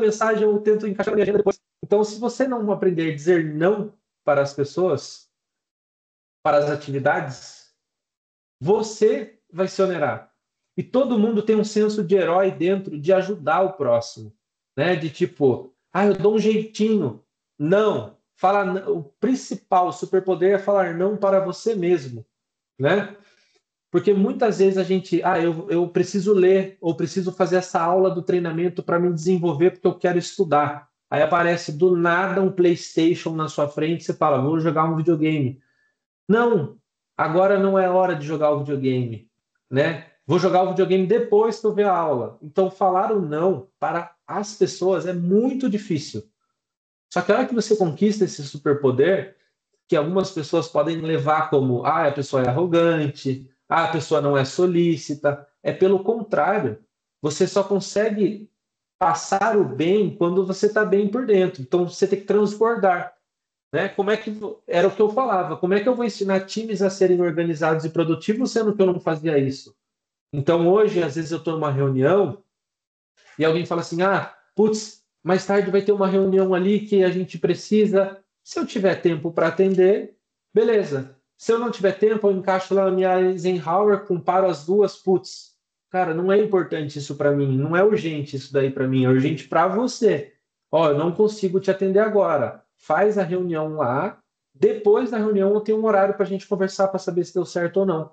mensagem, eu tento encaixar na minha agenda depois. Então, se você não aprender a dizer não para as pessoas, para as atividades, você vai se onerar. E todo mundo tem um senso de herói dentro de ajudar o próximo, né? De tipo, eu dou um jeitinho. Não, fala, o principal, o superpoder é falar não para você mesmo, né? Porque muitas vezes a gente, eu preciso ler ou preciso fazer essa aula do treinamento para me desenvolver porque eu quero estudar. Aí aparece do nada um PlayStation na sua frente e você fala, vou jogar um videogame. Não, agora não é hora de jogar o videogame, né? Vou jogar o videogame depois que eu ver a aula. Então, falar o não para as pessoas é muito difícil. Só que a hora que você conquista esse superpoder, que algumas pessoas podem levar como, a pessoa é arrogante, a pessoa não é solícita, é pelo contrário. Você só consegue passar o bem quando você está bem por dentro. Então, você tem que transbordar. Né? Como é que era o que eu falava? Como é que eu vou ensinar times a serem organizados e produtivos sendo que eu não fazia isso? Então hoje, às vezes eu estou numa reunião e alguém fala assim: putz, mais tarde vai ter uma reunião ali que a gente precisa. Se eu tiver tempo para atender, beleza. Se eu não tiver tempo, eu encaixo lá na minha Eisenhower, comparo as duas, putz, cara, não é importante isso para mim, não é urgente isso daí para mim, é urgente para você. Eu não consigo te atender agora. Faz a reunião lá. Depois da reunião, eu tenho um horário para a gente conversar para saber se deu certo ou não.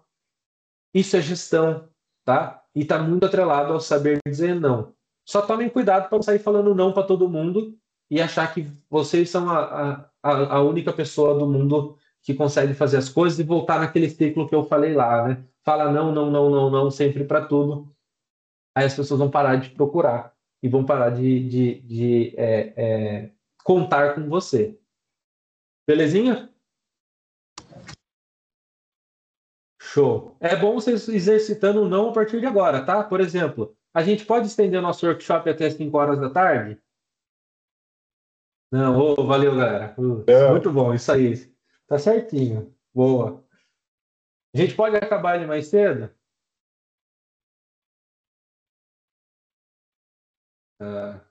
Isso é gestão, tá? E está muito atrelado ao saber dizer não. Só tomem cuidado para não sair falando não para todo mundo e achar que vocês são a única pessoa do mundo que consegue fazer as coisas e voltar naquele ciclo que eu falei lá, né? Fala não, não, não, não, não, sempre para tudo. Aí as pessoas vão parar de procurar e vão parar de contar com você. Belezinha? Show. É bom vocês exercitando o não a partir de agora, tá? Por exemplo, a gente pode estender o nosso workshop até as 5 horas da tarde? Não, valeu, galera. Muito bom, isso aí. Tá certinho. Boa. A gente pode acabar ele mais cedo?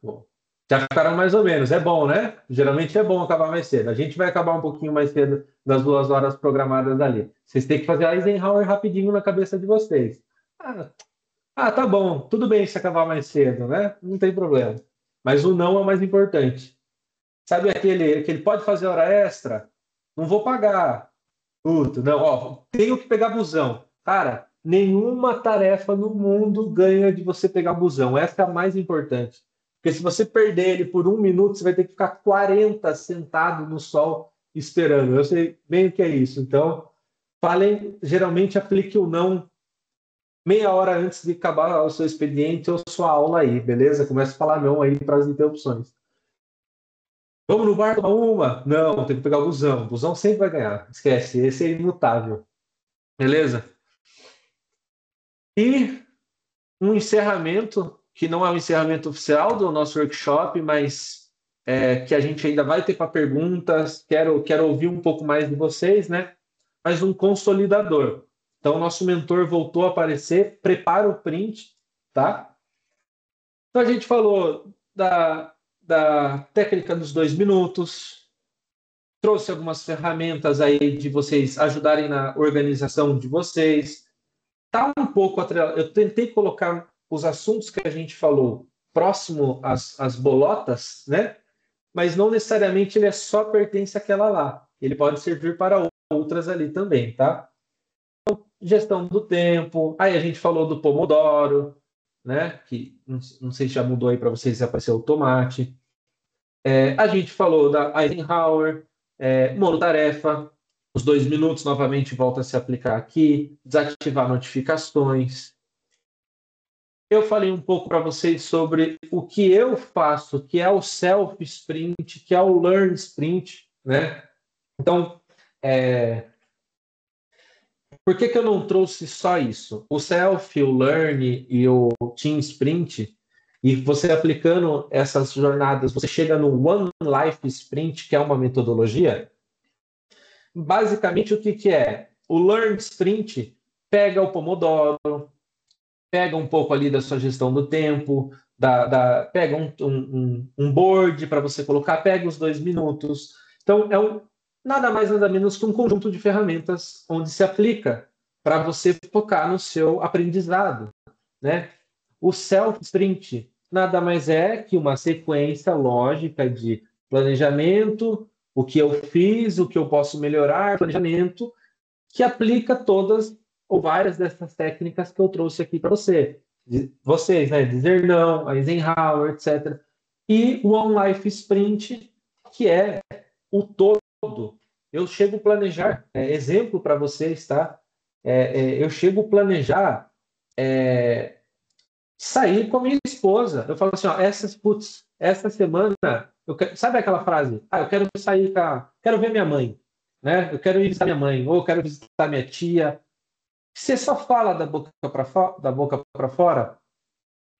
Bom. Já ficaram mais ou menos. É bom, né? Geralmente é bom acabar mais cedo. A gente vai acabar um pouquinho mais cedo das 2 horas programadas ali. Vocês têm que fazer a Eisenhower rapidinho na cabeça de vocês. Tá bom. Tudo bem se acabar mais cedo, né? Não tem problema. Mas o não é o mais importante. Sabe aquele que ele pode fazer hora extra? Não vou pagar. Puto, não, tenho que pegar busão. Cara, nenhuma tarefa no mundo ganha de você pegar busão. Essa é a mais importante. Porque se você perder ele por 1 minuto, você vai ter que ficar 40 sentado no sol esperando. Eu sei bem o que é isso. Então, geralmente aplique o não meia hora antes de acabar o seu expediente ou sua aula aí, beleza? Começa a falar não aí para as interrupções. Vamos no bar tomar uma? Não, tem que pegar o busão. O busão sempre vai ganhar. Esquece, esse é imutável. Beleza? E um encerramento, que não é um encerramento oficial do nosso workshop, mas que a gente ainda vai ter para perguntas. Quero ouvir um pouco mais de vocês, né? Mas um consolidador. Então, nosso mentor voltou a aparecer. Prepara o print, tá? Então, a gente falou da técnica dos 2 minutos, trouxe algumas ferramentas aí de vocês ajudarem na organização de vocês. Tá um pouco atrelado. Eu tentei colocar os assuntos que a gente falou próximo às bolotas, né? Mas não necessariamente ele só pertence àquela lá. Ele pode servir para outras ali também, tá? Então, gestão do tempo. Aí a gente falou do Pomodoro, né? Que não sei se já mudou aí para vocês se apareceu o tomate. A gente falou da Eisenhower, monotarefa. Os 2 minutos novamente volta a se aplicar aqui, desativar notificações. Eu falei um pouco para vocês sobre o que eu faço, que é o Self Sprint, que é o Learn Sprint, né? Então, por que eu não trouxe só isso? O Self, o Learn e o Team Sprint, e você aplicando essas jornadas, você chega no One Life Sprint, que é uma metodologia. Basicamente, o que é? O Learn Sprint pega o Pomodoro, pega um pouco ali da sua gestão do tempo, pega um board para você colocar, pega os 2 minutos. Então, nada mais, nada menos que um conjunto de ferramentas onde se aplica para você focar no seu aprendizado, né? O Self Sprint nada mais é que uma sequência lógica de planejamento, o que eu fiz, o que eu posso melhorar, planejamento, que aplica todas ou várias dessas técnicas que eu trouxe aqui para vocês, né? Dizer não, Eisenhower, etc. E o One Life Sprint, que é o todo. Eu chego a planejar, exemplo para vocês, tá? Eu chego a planejar sair com a minha esposa. Eu falo assim, ó, essa semana, sabe aquela frase? Eu quero sair quero ver minha mãe, né? Eu quero ir visitar minha mãe, ou eu quero visitar minha tia. Você só fala da boca para fora.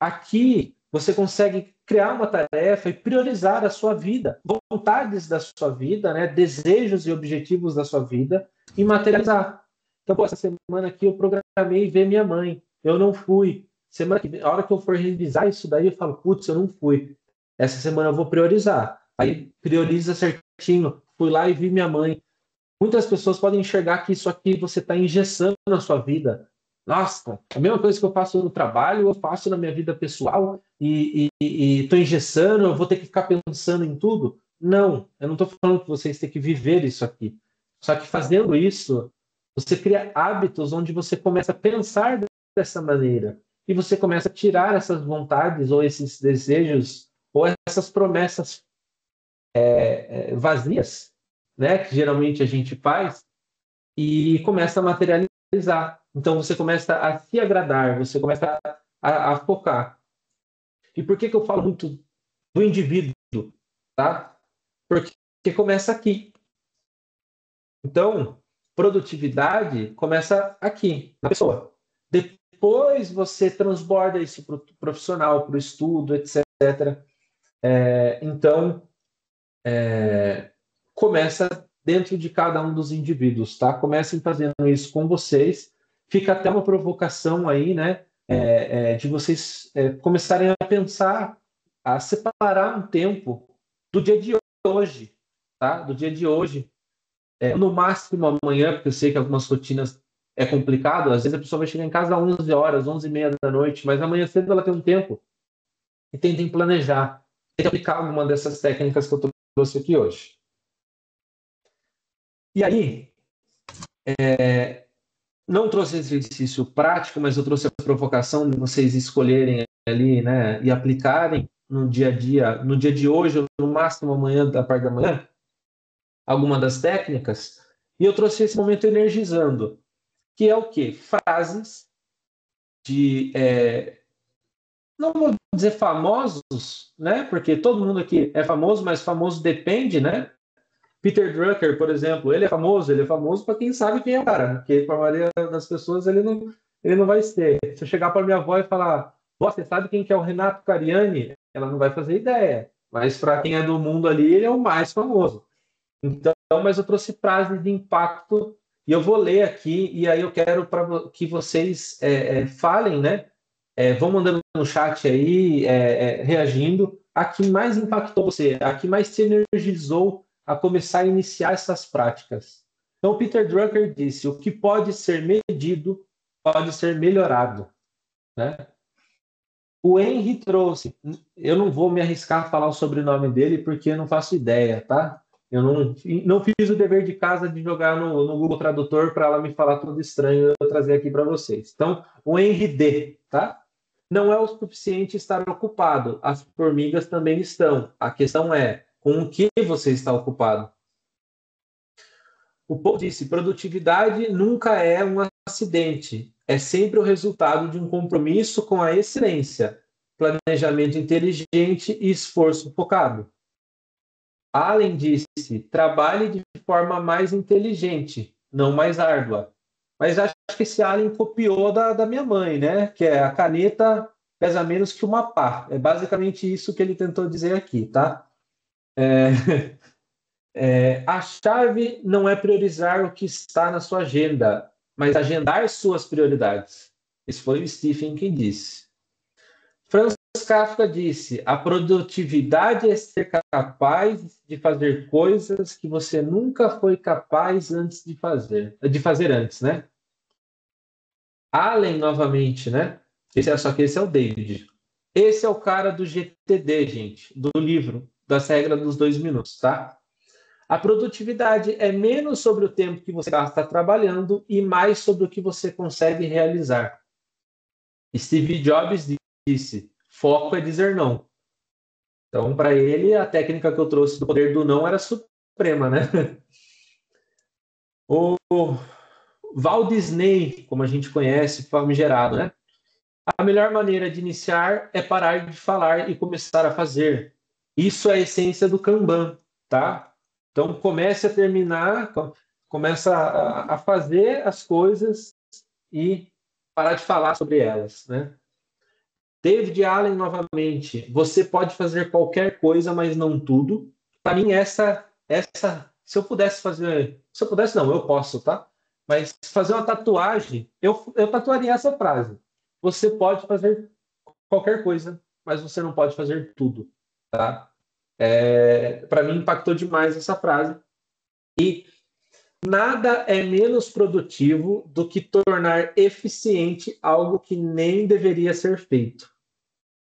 Aqui você consegue criar uma tarefa e priorizar a sua vida, vontades da sua vida, né? Desejos e objetivos da sua vida e materializar. Então, essa semana aqui eu programei ver minha mãe. Eu não fui. Semana que vem, a hora que eu for revisar isso daí, eu falo, putz, eu não fui. Essa semana eu vou priorizar. Aí prioriza certinho. Fui lá e vi minha mãe. Muitas pessoas podem enxergar que isso aqui você está engessando na sua vida. Nossa, a mesma coisa que eu faço no trabalho, eu faço na minha vida pessoal e estou engessando, eu vou ter que ficar pensando em tudo. Não, eu não estou falando que vocês têm que viver isso aqui. Só que fazendo isso, você cria hábitos onde você começa a pensar dessa maneira. E você começa a tirar essas vontades ou esses desejos ou essas promessas vazias, né, que geralmente a gente faz, e começa a materializar. Então você começa a se agradar, você começa a focar. E por que eu falo muito do indivíduo? Tá? Porque começa aqui. Então, produtividade começa aqui, na pessoa. Depois você transborda isso para o profissional, para o estudo, etc. Então, começa dentro de cada um dos indivíduos, tá? Comecem fazendo isso com vocês. Fica até uma provocação aí, né? De vocês começarem a pensar, a separar um tempo do dia de hoje, tá? Do dia de hoje. No máximo amanhã, porque eu sei que algumas rotinas é complicado. Às vezes a pessoa vai chegar em casa às 11 horas, 11h30 da noite, mas amanhã cedo ela tem um tempo. E tentem planejar. Tentem aplicar alguma dessas técnicas que eu trouxe aqui hoje. E aí, não trouxe exercício prático, mas eu trouxe a provocação de vocês escolherem ali, né, e aplicarem no dia a dia, no dia de hoje, ou no máximo amanhã, da parte da manhã, alguma das técnicas, e eu trouxe esse momento energizando, que é o quê? Frases de, não vou dizer famosos, né? Porque todo mundo aqui é famoso, mas famoso depende, né? Peter Drucker, por exemplo, ele é famoso para quem sabe quem é o cara, porque para a maioria das pessoas ele não vai ser. Se eu chegar para minha avó e falar, vó, você sabe quem que é o Renato Cariani? Ela não vai fazer ideia, mas para quem é do mundo ali, ele é o mais famoso. Então, mas eu trouxe frases de impacto e eu vou ler aqui e aí eu quero que vocês falem, né? Vão mandando no chat aí, reagindo. A que mais impactou você? A que mais te energizou a começar a iniciar essas práticas? Então, Peter Drucker disse: o que pode ser medido pode ser melhorado, né? O Henry trouxe. Eu não vou me arriscar a falar o sobrenome dele porque eu não faço ideia, tá? Eu não fiz o dever de casa de jogar no Google Tradutor para ela me falar tudo estranho e eu trazer aqui para vocês. Então, o Henry D, tá? Não é o suficiente estar ocupado. As formigas também estão. A questão é com o que você está ocupado. O Paul disse: produtividade nunca é um acidente. É sempre o resultado de um compromisso com a excelência, planejamento inteligente e esforço focado. Allen disse: trabalhe de forma mais inteligente, não mais árdua. Mas acho que esse Allen copiou da minha mãe, né? Que é a caneta pesa menos que uma pá. É basicamente isso que ele tentou dizer aqui, tá? A chave não é priorizar o que está na sua agenda, mas agendar suas prioridades. Esse foi o Stephen quem disse. Franz Kafka disse: a produtividade é ser capaz de fazer coisas que você nunca foi capaz antes de fazer antes, né? Allen novamente, né? Só que esse é o David. Esse é o cara do GTD, gente, do livro, das regras dos 2 minutos, tá? A produtividade é menos sobre o tempo que você gasta trabalhando e mais sobre o que você consegue realizar. Steve Jobs disse: foco é dizer não. Então, para ele, a técnica que eu trouxe do poder do não era suprema, né? O Walt Disney, como a gente conhece, famigerado, né? A melhor maneira de iniciar é parar de falar e começar a fazer. Isso é a essência do Kanban, tá? Então, comece a terminar, começa a fazer as coisas e parar de falar sobre elas, né? David Allen, novamente, você pode fazer qualquer coisa, mas não tudo. Para mim, se eu pudesse fazer... Se eu pudesse, não, eu posso, tá? Mas fazer uma tatuagem, eu tatuaria essa frase. Você pode fazer qualquer coisa, mas você não pode fazer tudo, tá? Para mim, impactou demais essa frase. E nada é menos produtivo do que tornar eficiente algo que nem deveria ser feito.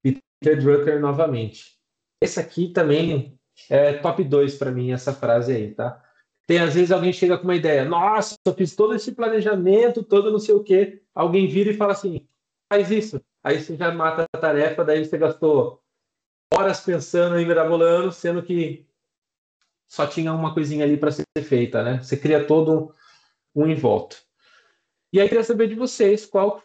Peter Drucker novamente. Esse aqui também é top 2 para mim, essa frase aí, tá? Tem, às vezes, alguém chega com uma ideia. Nossa, eu fiz todo esse planejamento, todo não sei o quê. Alguém vira e fala assim, faz isso. Aí você já mata a tarefa, daí você gastou horas pensando em mirabolando, sendo que só tinha uma coisinha ali para ser feita, né? Você cria todo um em volta. E aí, queria saber de vocês, qual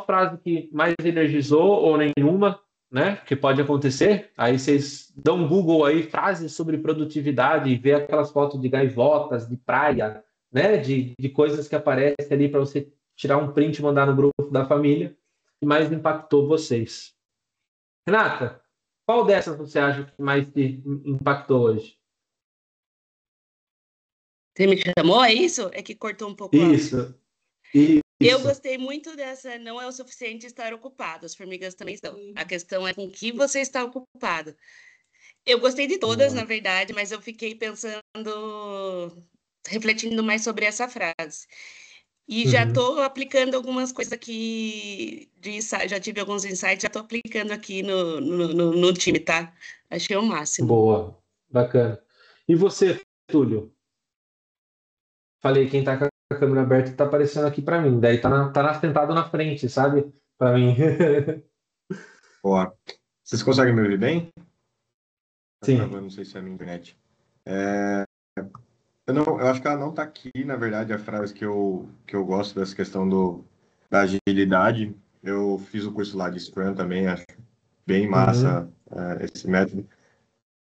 frase que mais energizou ou nenhuma, né? Que pode acontecer. Aí vocês dão um Google aí, frases sobre produtividade, e vê aquelas fotos de gaivotas, de praia, né? De coisas que aparecem ali para você tirar um print e mandar no grupo da família, que mais impactou vocês. Renata, qual dessas você acha que mais te impactou hoje? Você me chamou, é isso? É que cortou um pouco. Isso. Eu gostei muito dessa, não é o suficiente estar ocupado, as formigas também estão. A questão é com que você está ocupado. Eu gostei de todas, na verdade, mas eu fiquei pensando, refletindo mais sobre essa frase. E já estou aplicando algumas coisas aqui, já tive alguns insights, já estou aplicando aqui no time, tá? Achei o máximo. Boa, bacana. E você, Túlio? Falei, quem tá com a câmera aberta tá aparecendo aqui para mim. Daí tá sentado na frente, sabe? Para mim. Boa. Vocês conseguem me ouvir bem? Sim. Eu não sei se é a minha internet. Eu acho que ela não está aqui, na verdade, a frase que eu gosto dessa questão da agilidade. Eu fiz o curso lá de Scrum também, acho bem massa esse método.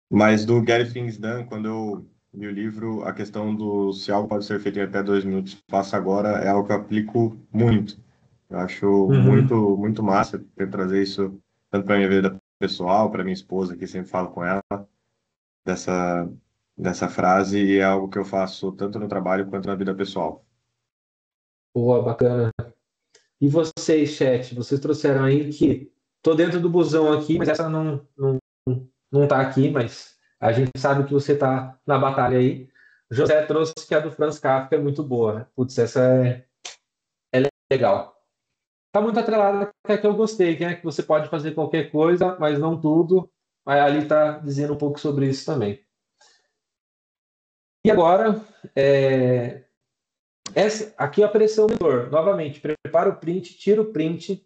Mas do Get Things Done, quando eu li o livro, a questão do se algo pode ser feito em até 2 minutos, faça agora, é algo que eu aplico muito. Eu acho muito, muito massa ter trazer isso tanto para minha vida pessoal, para minha esposa, que sempre falo com ela, dessa, dessa frase, e é algo que eu faço tanto no trabalho quanto na vida pessoal. Boa, bacana. E vocês, chat, vocês trouxeram aí que tô dentro do busão aqui, mas essa não tá aqui, mas a gente sabe que você tá na batalha aí. José trouxe que a do Franz Kafka é muito boa. Putz, essa é legal. Tá muito atrelada com a que eu gostei, que é que você pode fazer qualquer coisa, mas não tudo. Mas ali tá dizendo um pouco sobre isso também. E agora, aqui apareceu o monitor. Novamente, prepara o print, tira o print.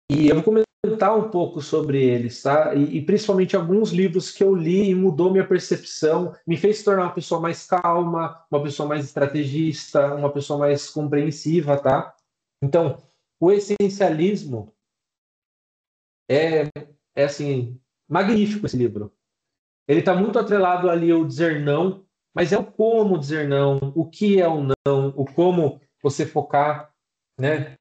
E eu vou comentar um pouco sobre eles, tá? E principalmente alguns livros que eu li e mudou minha percepção, me fez se tornar uma pessoa mais calma, uma pessoa mais estrategista, uma pessoa mais compreensiva, tá? Então, o essencialismo é assim, magnífico esse livro. Ele está muito atrelado ali ao dizer não, mas é o como dizer não, o que é o não, o como você focar, né?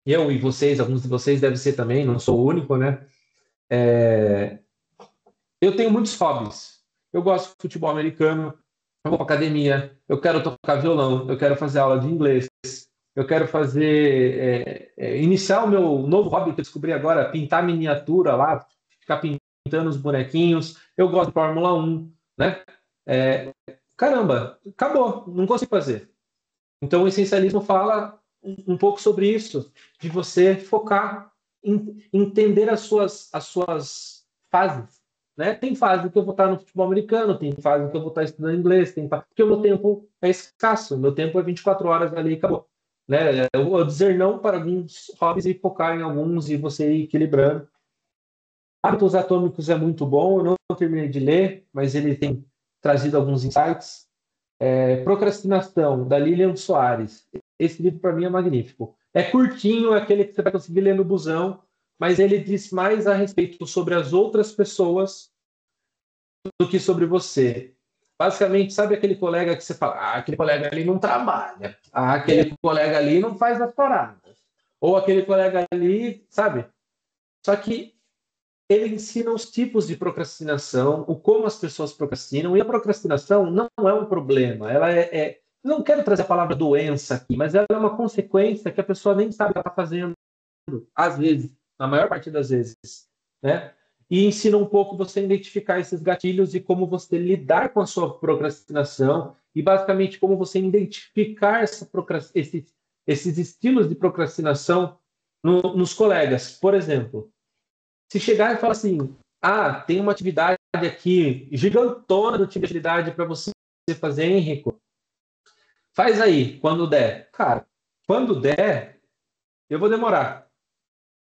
Eu e vocês, alguns de vocês devem ser também, não sou o único, né? Eu tenho muitos hobbies. Eu gosto de futebol americano, eu vou para academia, eu quero tocar violão, eu quero fazer aula de inglês, eu quero iniciar o meu novo hobby que eu descobri agora, pintar miniatura lá, ficar pintando os bonequinhos. Eu gosto de Fórmula 1, né? Caramba, acabou, não consigo fazer. Então o essencialismo fala um pouco sobre isso, de você focar em entender as suas fases, né? Tem fase que eu vou estar no futebol americano, tem fase que eu vou estar estudando inglês, porque o meu tempo é escasso, o meu tempo é 24 horas ali e acabou, né? Eu vou dizer não para alguns hobbies e focar em alguns e você ir equilibrando. Hábitos Atômicos é muito bom, eu não terminei de ler, mas ele tem trazido alguns insights. Procrastinação, da Lilian Soares. Esse livro, para mim, é magnífico. É curtinho, é aquele que você vai conseguir ler no busão, mas ele diz mais a respeito sobre as outras pessoas do que sobre você. Basicamente, sabe aquele colega que você fala, aquele colega ali não trabalha, aquele colega ali não faz as paradas, ou aquele colega ali, sabe? Só que ele ensina os tipos de procrastinação, o como as pessoas procrastinam, e a procrastinação não é um problema, ela não quero trazer a palavra doença aqui, mas ela é uma consequência que a pessoa nem sabe o que ela está fazendo, às vezes, na maior parte das vezes, né? E ensina um pouco você a identificar esses gatilhos e como você lidar com a sua procrastinação e, basicamente, como você identificar esses estilos de procrastinação nos colegas. Por exemplo, se chegar e falar assim, tem uma atividade aqui gigantona de atividade para você fazer, Henrico, faz aí, quando der. Cara, quando der, eu vou demorar,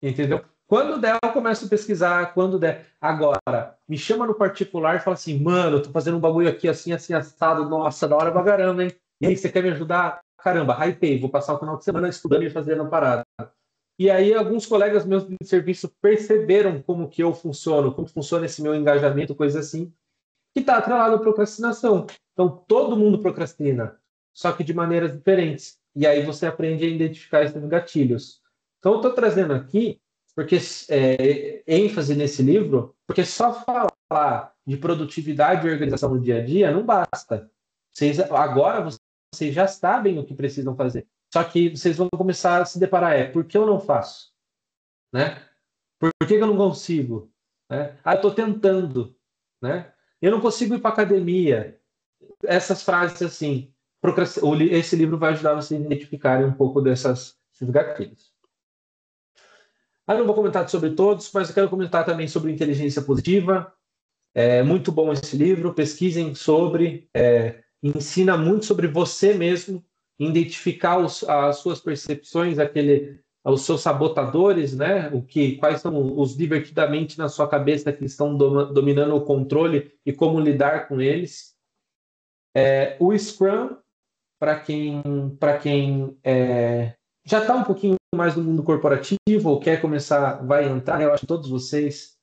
entendeu? Quando der, eu começo a pesquisar, quando der. Agora, me chama no particular e fala assim, mano, eu tô fazendo um bagulho aqui assim, assim, assado, nossa, da hora pra caramba, hein? E aí, você quer me ajudar? Caramba, hypei, vou passar o final de semana estudando e fazendo a parada. E aí, alguns colegas meus de serviço perceberam como que eu funciono, como funciona esse meu engajamento, coisa assim, que está atrelado à procrastinação. Então, todo mundo procrastina, só que de maneiras diferentes. E aí você aprende a identificar esses gatilhos. Então, eu estou trazendo aqui, porque ênfase nesse livro, porque só falar de produtividade e organização no dia a dia não basta. Agora vocês já sabem o que precisam fazer. Só que vocês vão começar a se deparar, por que eu não faço? Né? Por que eu não consigo? Né? Eu estou tentando. Né? Eu não consigo ir para academia. Essas frases assim, esse livro vai ajudar vocês a identificarem um pouco desses gatilhos. Eu não vou comentar sobre todos, mas eu quero comentar também sobre inteligência positiva. É muito bom esse livro, pesquisem sobre, ensina muito sobre você mesmo, identificar as suas percepções, os seus sabotadores, né? Quais são os divertidamente na sua cabeça que estão dominando o controle e como lidar com eles. O Scrum, para quem já está um pouquinho mais no mundo corporativo ou quer começar, vai entrar, eu acho que todos vocês,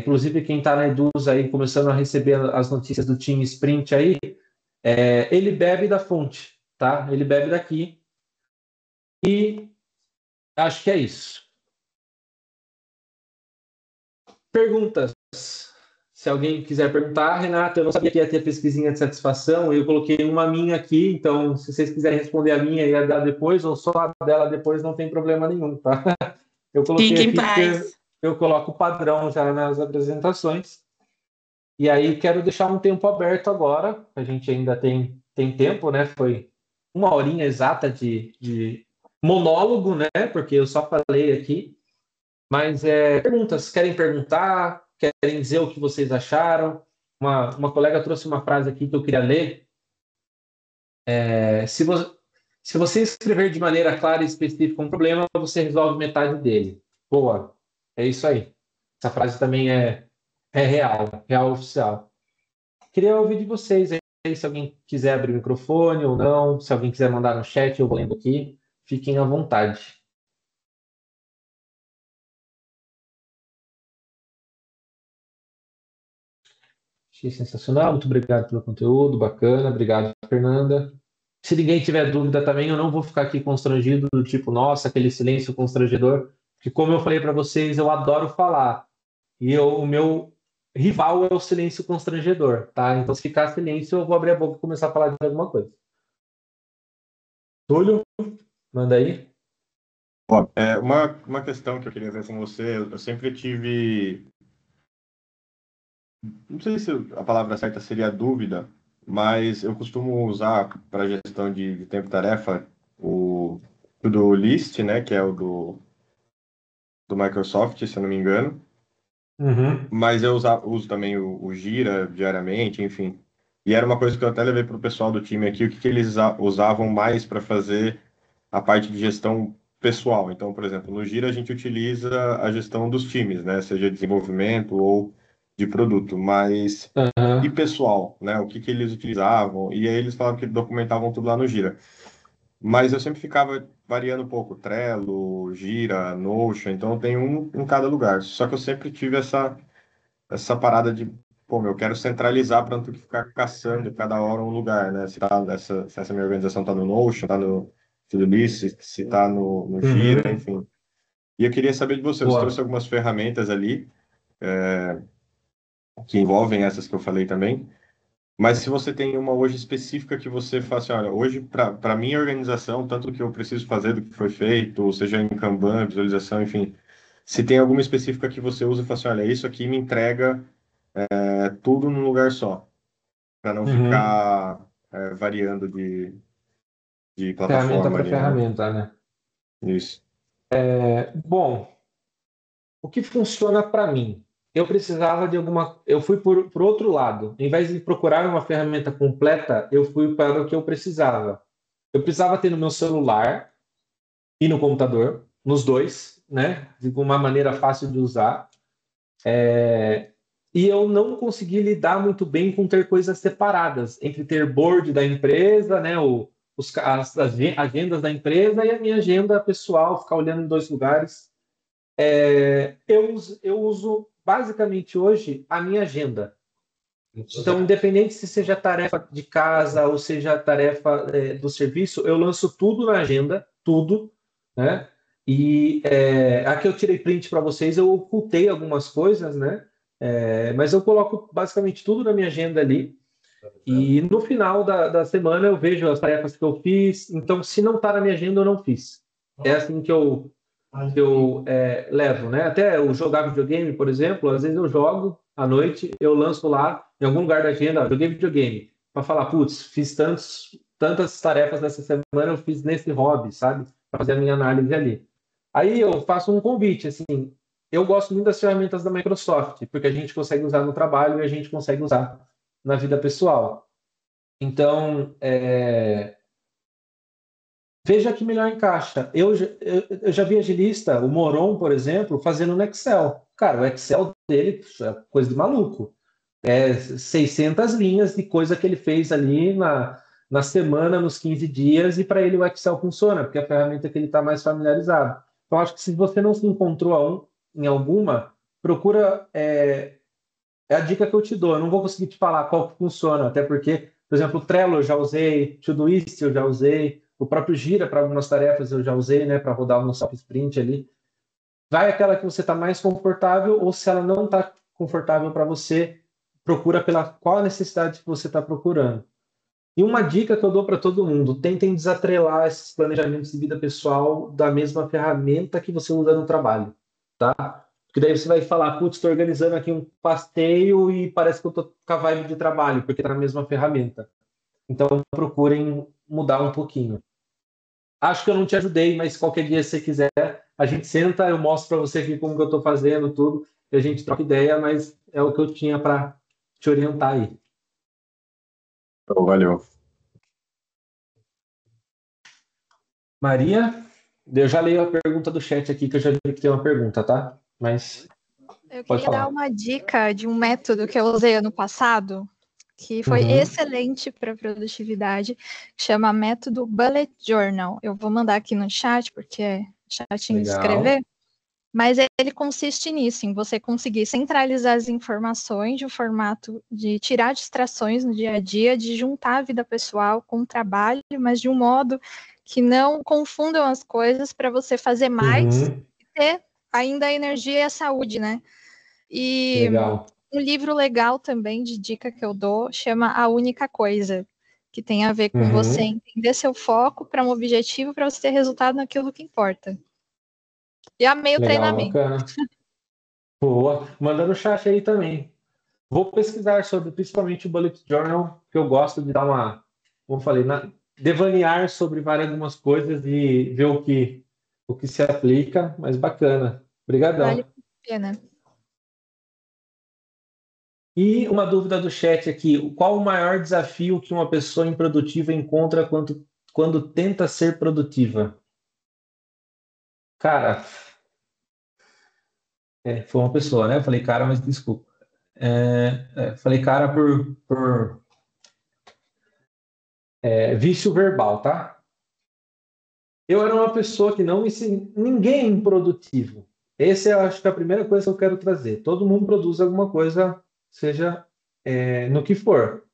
inclusive quem está na Eduz aí, começando a receber as notícias do time Sprint aí, ele bebe da fonte, tá? Ele bebe daqui. E acho que é isso. Perguntas. Se alguém quiser perguntar, Renata, eu não sabia que ia ter pesquisinha de satisfação, eu coloquei uma minha aqui, então se vocês quiserem responder a minha e a dela depois, ou só a dela depois, não tem problema nenhum, tá? Eu coloquei Fique em aqui paz. porque eu coloco o padrão já nas apresentações. E aí quero deixar um tempo aberto agora, a gente ainda tem tempo, né? Foi uma horinha exata de monólogo, né? Porque eu só falei aqui. Mas perguntas, querem perguntar? Querem dizer o que vocês acharam? Uma colega trouxe uma frase aqui que eu queria ler. Se você escrever de maneira clara e específica um problema, você resolve metade dele. Boa, é isso aí. Essa frase também é real oficial. Queria ouvir de vocês aí, se alguém quiser abrir o microfone ou não, se alguém quiser mandar no chat, eu vou lendo aqui. Fiquem à vontade. Achei sensacional, muito obrigado pelo conteúdo, bacana, obrigado, Fernanda. Se ninguém tiver dúvida também, eu não vou ficar aqui constrangido, do tipo, nossa, aquele silêncio constrangedor, porque como eu falei para vocês, eu adoro falar, e o meu rival é o silêncio constrangedor, tá? Então, se ficar silêncio, eu vou abrir a boca e começar a falar de alguma coisa. Túlio, manda aí. Ó, uma questão que eu queria ver com você, eu sempre tive, não sei se a palavra certa seria dúvida, mas eu costumo usar para gestão de tempo-tarefa o do List, né, que é o do Microsoft, se eu não me engano, Uhum. mas eu uso também o Gira diariamente, enfim. E era uma coisa que eu até levei para o pessoal do time aqui, o que eles usavam mais para fazer a parte de gestão pessoal. Então, por exemplo, no Gira a gente utiliza a gestão dos times, né? Seja desenvolvimento ou de produto, mas e Uhum. pessoal, né? O que eles utilizavam? E aí eles falavam que documentavam tudo lá no Gira. Mas eu sempre ficava variando um pouco, Trello, Gira, Notion, então eu tenho um em cada lugar. Só que eu sempre tive essa parada de, pô, eu quero centralizar para não ter que ficar caçando cada hora um lugar, né? Se essa minha organização está no Notion, está no Todoist, se está no Gira, Uhum. enfim. E eu queria saber de você, você trouxe Boa. algumas ferramentas ali que envolvem essas que eu falei também, mas se você tem uma hoje específica que você fala assim, olha, hoje para minha organização, tanto do que eu preciso fazer, do que foi feito, seja em Kanban, visualização, enfim, se tem alguma específica que você usa e fala assim, olha, isso aqui me entrega tudo num lugar só, para não Uhum. ficar variando de Ferramenta plataforma para ali, né? ferramenta, né? Isso. Bom, o que funciona para mim? Eu precisava de alguma. Eu fui por outro lado. Em vez de procurar uma ferramenta completa, eu fui para o que eu precisava. Eu precisava ter no meu celular e no computador, nos dois, né? De uma maneira fácil de usar. E eu não consegui lidar muito bem com ter coisas separadas, entre ter board da empresa, né? As agendas da empresa e a minha agenda pessoal, ficar olhando em dois lugares. Eu uso basicamente hoje a minha agenda. Então, independente se seja tarefa de casa ou seja tarefa do serviço, eu lanço tudo na agenda, tudo, né? E aqui eu tirei print para vocês, eu ocultei algumas coisas, né? Mas eu coloco basicamente tudo na minha agenda ali. E no final da semana eu vejo as tarefas que eu fiz. Então, se não está na minha agenda, eu não fiz. É assim que eu levo, né? Até eu jogar videogame, por exemplo, às vezes eu jogo à noite, eu lanço lá em algum lugar da agenda, joguei videogame, para falar, putz, fiz tantas tarefas nessa semana, eu fiz nesse hobby, sabe? Para fazer a minha análise ali. Aí eu faço um convite, assim, eu gosto muito das ferramentas da Microsoft, porque a gente consegue usar no trabalho e a gente consegue usar na vida pessoal. Então, veja que melhor encaixa. Eu já vi agilista, o Moron, por exemplo, fazendo no Excel. Cara, o Excel dele é coisa de maluco. 600 linhas de coisa que ele fez ali na semana, nos 15 dias, e para ele o Excel funciona, porque é a ferramenta que ele está mais familiarizado. Então, acho que se você não se encontrou em alguma, procura. É a dica que eu te dou. Eu não vou conseguir te falar qual que funciona, até porque, por exemplo, o Trello eu já usei, Todoist eu já usei, o próprio Gira para algumas tarefas eu já usei, né, para rodar um soft sprint ali. Vai aquela que você está mais confortável, ou se ela não está confortável para você, procura pela qual a necessidade que você está procurando. E uma dica que eu dou para todo mundo: tentem desatrelar esses planejamentos de vida pessoal da mesma ferramenta que você usa no trabalho, tá? Porque daí você vai falar, putz, estou organizando aqui um passeio e parece que eu estou com a vibe de trabalho, porque está na mesma ferramenta. Então, procurem mudar um pouquinho. Acho que eu não te ajudei, mas qualquer dia, se você quiser, a gente senta, eu mostro para você aqui como que eu estou fazendo tudo, e a gente troca ideia, mas é o que eu tinha para te orientar aí. Oh, valeu. Maria, eu já leio a pergunta do chat aqui, que eu já vi que tem uma pergunta, tá? Mas Eu pode queria dar falar. uma dica de um método que eu usei ano passado, que foi excelente para produtividade, que chama método Bullet Journal. Eu vou mandar aqui no chat, porque é chatinho de escrever, mas ele consiste nisso, em você conseguir centralizar as informações de um formato de tirar distrações no dia a dia, de juntar a vida pessoal com o trabalho, mas de um modo que não confundam as coisas, para você fazer mais e ter ainda a energia e a saúde, né? E Legal. um livro legal também de dica que eu dou chama A Única Coisa, que tem a ver com você entender seu foco para um objetivo, para você ter resultado naquilo que importa. E amei o Legal, treinamento. bacana. Boa. Manda no chat aí também. Vou pesquisar sobre principalmente o Bullet Journal, que eu gosto de dar uma, como eu falei, devanear sobre várias algumas coisas e ver o que se aplica, mas bacana. Obrigadão. Vale a pena. E uma dúvida do chat aqui: qual o maior desafio que uma pessoa improdutiva encontra quando tenta ser produtiva? Cara, foi uma pessoa, né? Eu falei cara, mas desculpa. Falei cara por vício verbal, tá? Eu era uma pessoa que não me ninguém é improdutivo. Esse eu acho que é a primeira coisa que eu quero trazer. Todo mundo produz alguma coisa, seja no que for.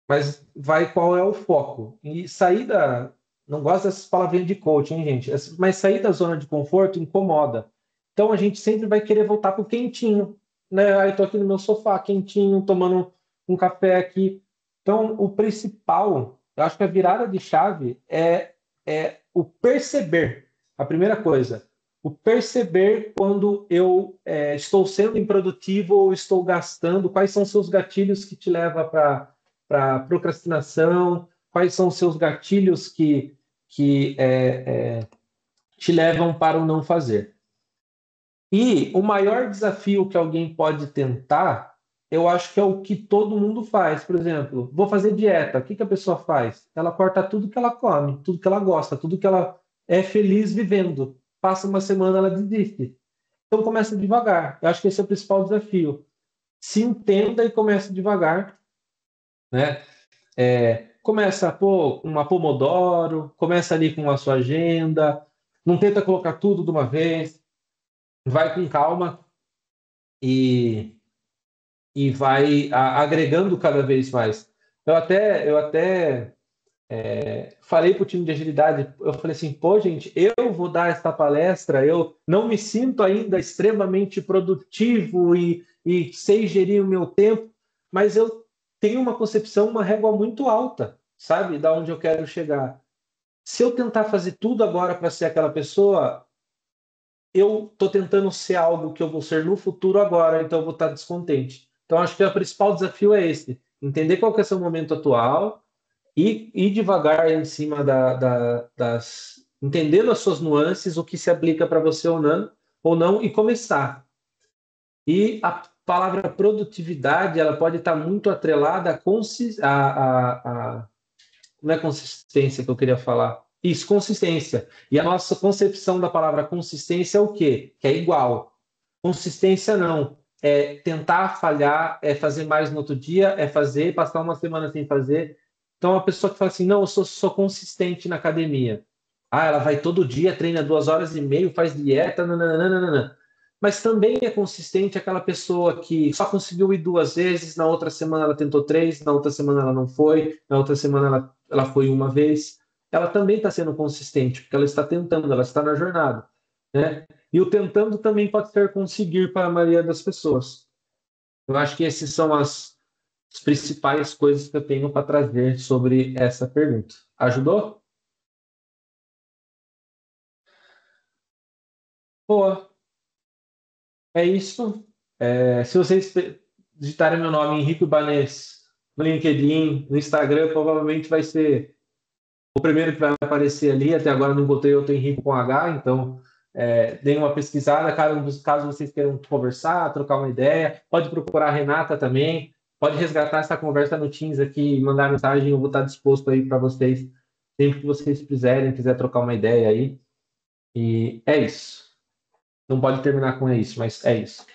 Mas vai qual é o foco. E sair da. Não gosto dessas palavrinhas de coaching, hein, gente? Mas sair da zona de conforto incomoda. Então a gente sempre vai querer voltar para o quentinho. Né? Aí estou aqui no meu sofá, quentinho, tomando um café aqui. Então, o principal, eu acho que a virada de chave é o perceber. A primeira coisa, o perceber quando eu estou sendo improdutivo ou estou gastando, quais são seus gatilhos que te levam para procrastinação, quais são os seus gatilhos que te levam para o não fazer. E o maior desafio que alguém pode tentar, eu acho que é o que todo mundo faz. Por exemplo, vou fazer dieta. O que a pessoa faz? Ela corta tudo que ela come, tudo que ela gosta, tudo que ela é feliz vivendo. Passa uma semana, ela desiste. Então começa devagar. Eu acho que esse é o principal desafio. Se entenda e comece devagar, né? Começa com uma Pomodoro, começa ali com a sua agenda, não tenta colocar tudo de uma vez, vai com calma e vai agregando cada vez mais. Eu até falei para o time de agilidade, eu falei assim, pô, gente, eu vou dar essa palestra, eu não me sinto ainda extremamente produtivo e sei gerir o meu tempo, mas eu tenho uma concepção, uma régua muito alta, sabe, da onde eu quero chegar. Se eu tentar fazer tudo agora para ser aquela pessoa, eu estou tentando ser algo que eu vou ser no futuro agora, então eu vou estar descontente. Então, acho que o principal desafio é esse, entender qual que é o seu momento atual, e ir devagar em cima das. Entendendo as suas nuances, o que se aplica para você ou não, e começar. E a palavra produtividade, ela pode estar muito atrelada não é consistência que eu queria falar. Isso, consistência. E a nossa concepção da palavra consistência é o quê? Que é igual. Consistência não. É tentar falhar, é fazer mais no outro dia, é fazer, passar uma semana sem fazer. Então, a pessoa que fala assim, não, eu sou consistente na academia. Ah, ela vai todo dia, treina 2 horas e meia, faz dieta, nananana. Mas também é consistente aquela pessoa que só conseguiu ir 2 vezes, na outra semana ela tentou 3, na outra semana ela não foi, na outra semana ela foi uma vez. Ela também está sendo consistente, porque ela está tentando, ela está na jornada, né? E o tentando também pode ser conseguir para a maioria das pessoas. Eu acho que essas são as principais coisas que eu tenho para trazer sobre essa pergunta. Ajudou? Boa. É isso. Se vocês digitarem meu nome, Henrique Ibanez, no LinkedIn, no Instagram, provavelmente vai ser o primeiro que vai aparecer ali. Até agora não botei outro Henrique com H, então deem uma pesquisada. Caso vocês queiram conversar, trocar uma ideia, pode procurar a Renata também. Pode resgatar essa conversa no Teams aqui, mandar mensagem. Eu vou estar disposto aí para vocês, sempre que vocês quiser trocar uma ideia aí. E é isso. Não pode terminar com isso, mas é isso.